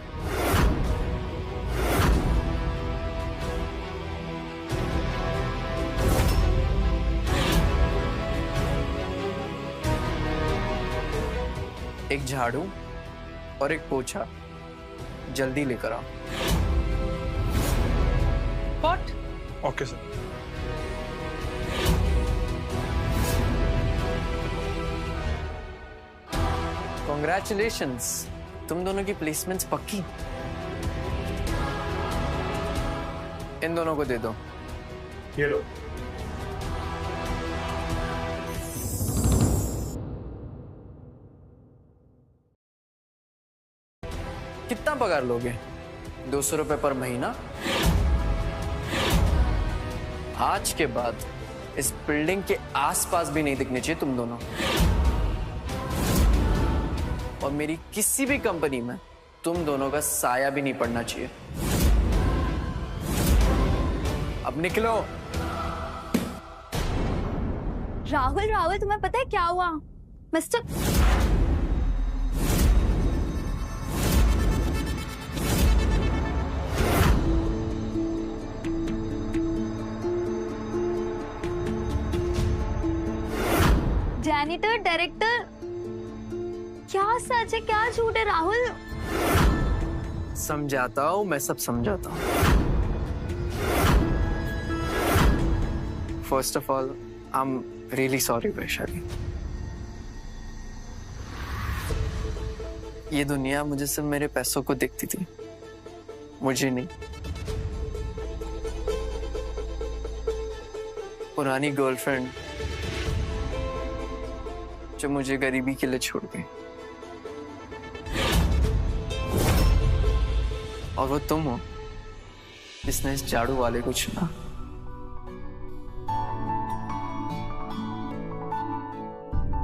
[SPEAKER 1] एक झाड़ू और एक पोछा जल्दी लेकर आओ।
[SPEAKER 2] व्हाट?
[SPEAKER 17] Okay sir.
[SPEAKER 1] कॉन्ग्रेचुलेशंस, तुम दोनों की प्लेसमेंट्स पक्की। इन दोनों को दे दो।
[SPEAKER 17] ये लो।
[SPEAKER 1] कितना पगार लोगे? 200 रुपए पर महीना? आज के बाद इस बिल्डिंग के आसपास भी नहीं दिखने चाहिए तुम दोनों, और मेरी किसी भी कंपनी में तुम दोनों का साया भी नहीं पड़ना चाहिए। अब निकलो।
[SPEAKER 4] राहुल तुम्हें पता है क्या हुआ? मिस्टर जैनिटर, डायरेक्टर, क्या सच है क्या झूठ है राहुल?
[SPEAKER 1] समझाता हूं, मैं सब समझाता हूं। First of all, I am really sorry Vaishali. ये दुनिया मुझे सिर्फ मेरे पैसों को देखती थी, मुझे नहीं। पुरानी गर्लफ्रेंड जो मुझे गरीबी के लिए छोड़ गई, और वो तुम हो जिसने इस झाड़ू वाले को चुना।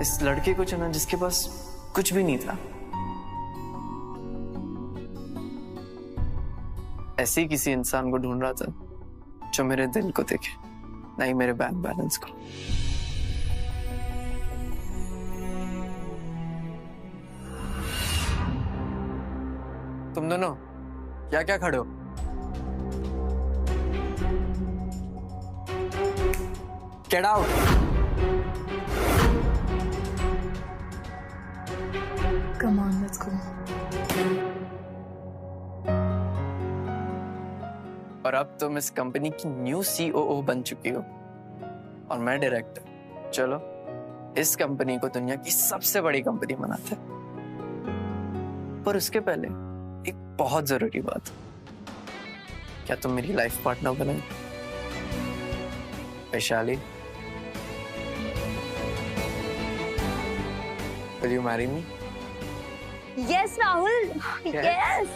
[SPEAKER 1] इस लड़के को चुना जिसके पास कुछ भी नहीं था। ऐसे ही किसी इंसान को ढूंढ रहा था जो मेरे दिल को देखे, नहीं मेरे बैंक बैलेंस को। तुम दोनों क्या क्या खड़े हो? Get out.
[SPEAKER 3] Come on, let's go.
[SPEAKER 1] और अब तुम इस कंपनी की न्यू सीओओ बन चुकी हो और मैं डायरेक्टर। चलो, इस कंपनी को दुनिया की सबसे बड़ी कंपनी बनाते हैं। पर उसके पहले एक बहुत जरूरी बात, क्या तुम मेरी लाइफ पार्टनर बने? Vaishali, will you marry me?
[SPEAKER 4] Yes, Rahul.
[SPEAKER 1] Yes.
[SPEAKER 4] Yes.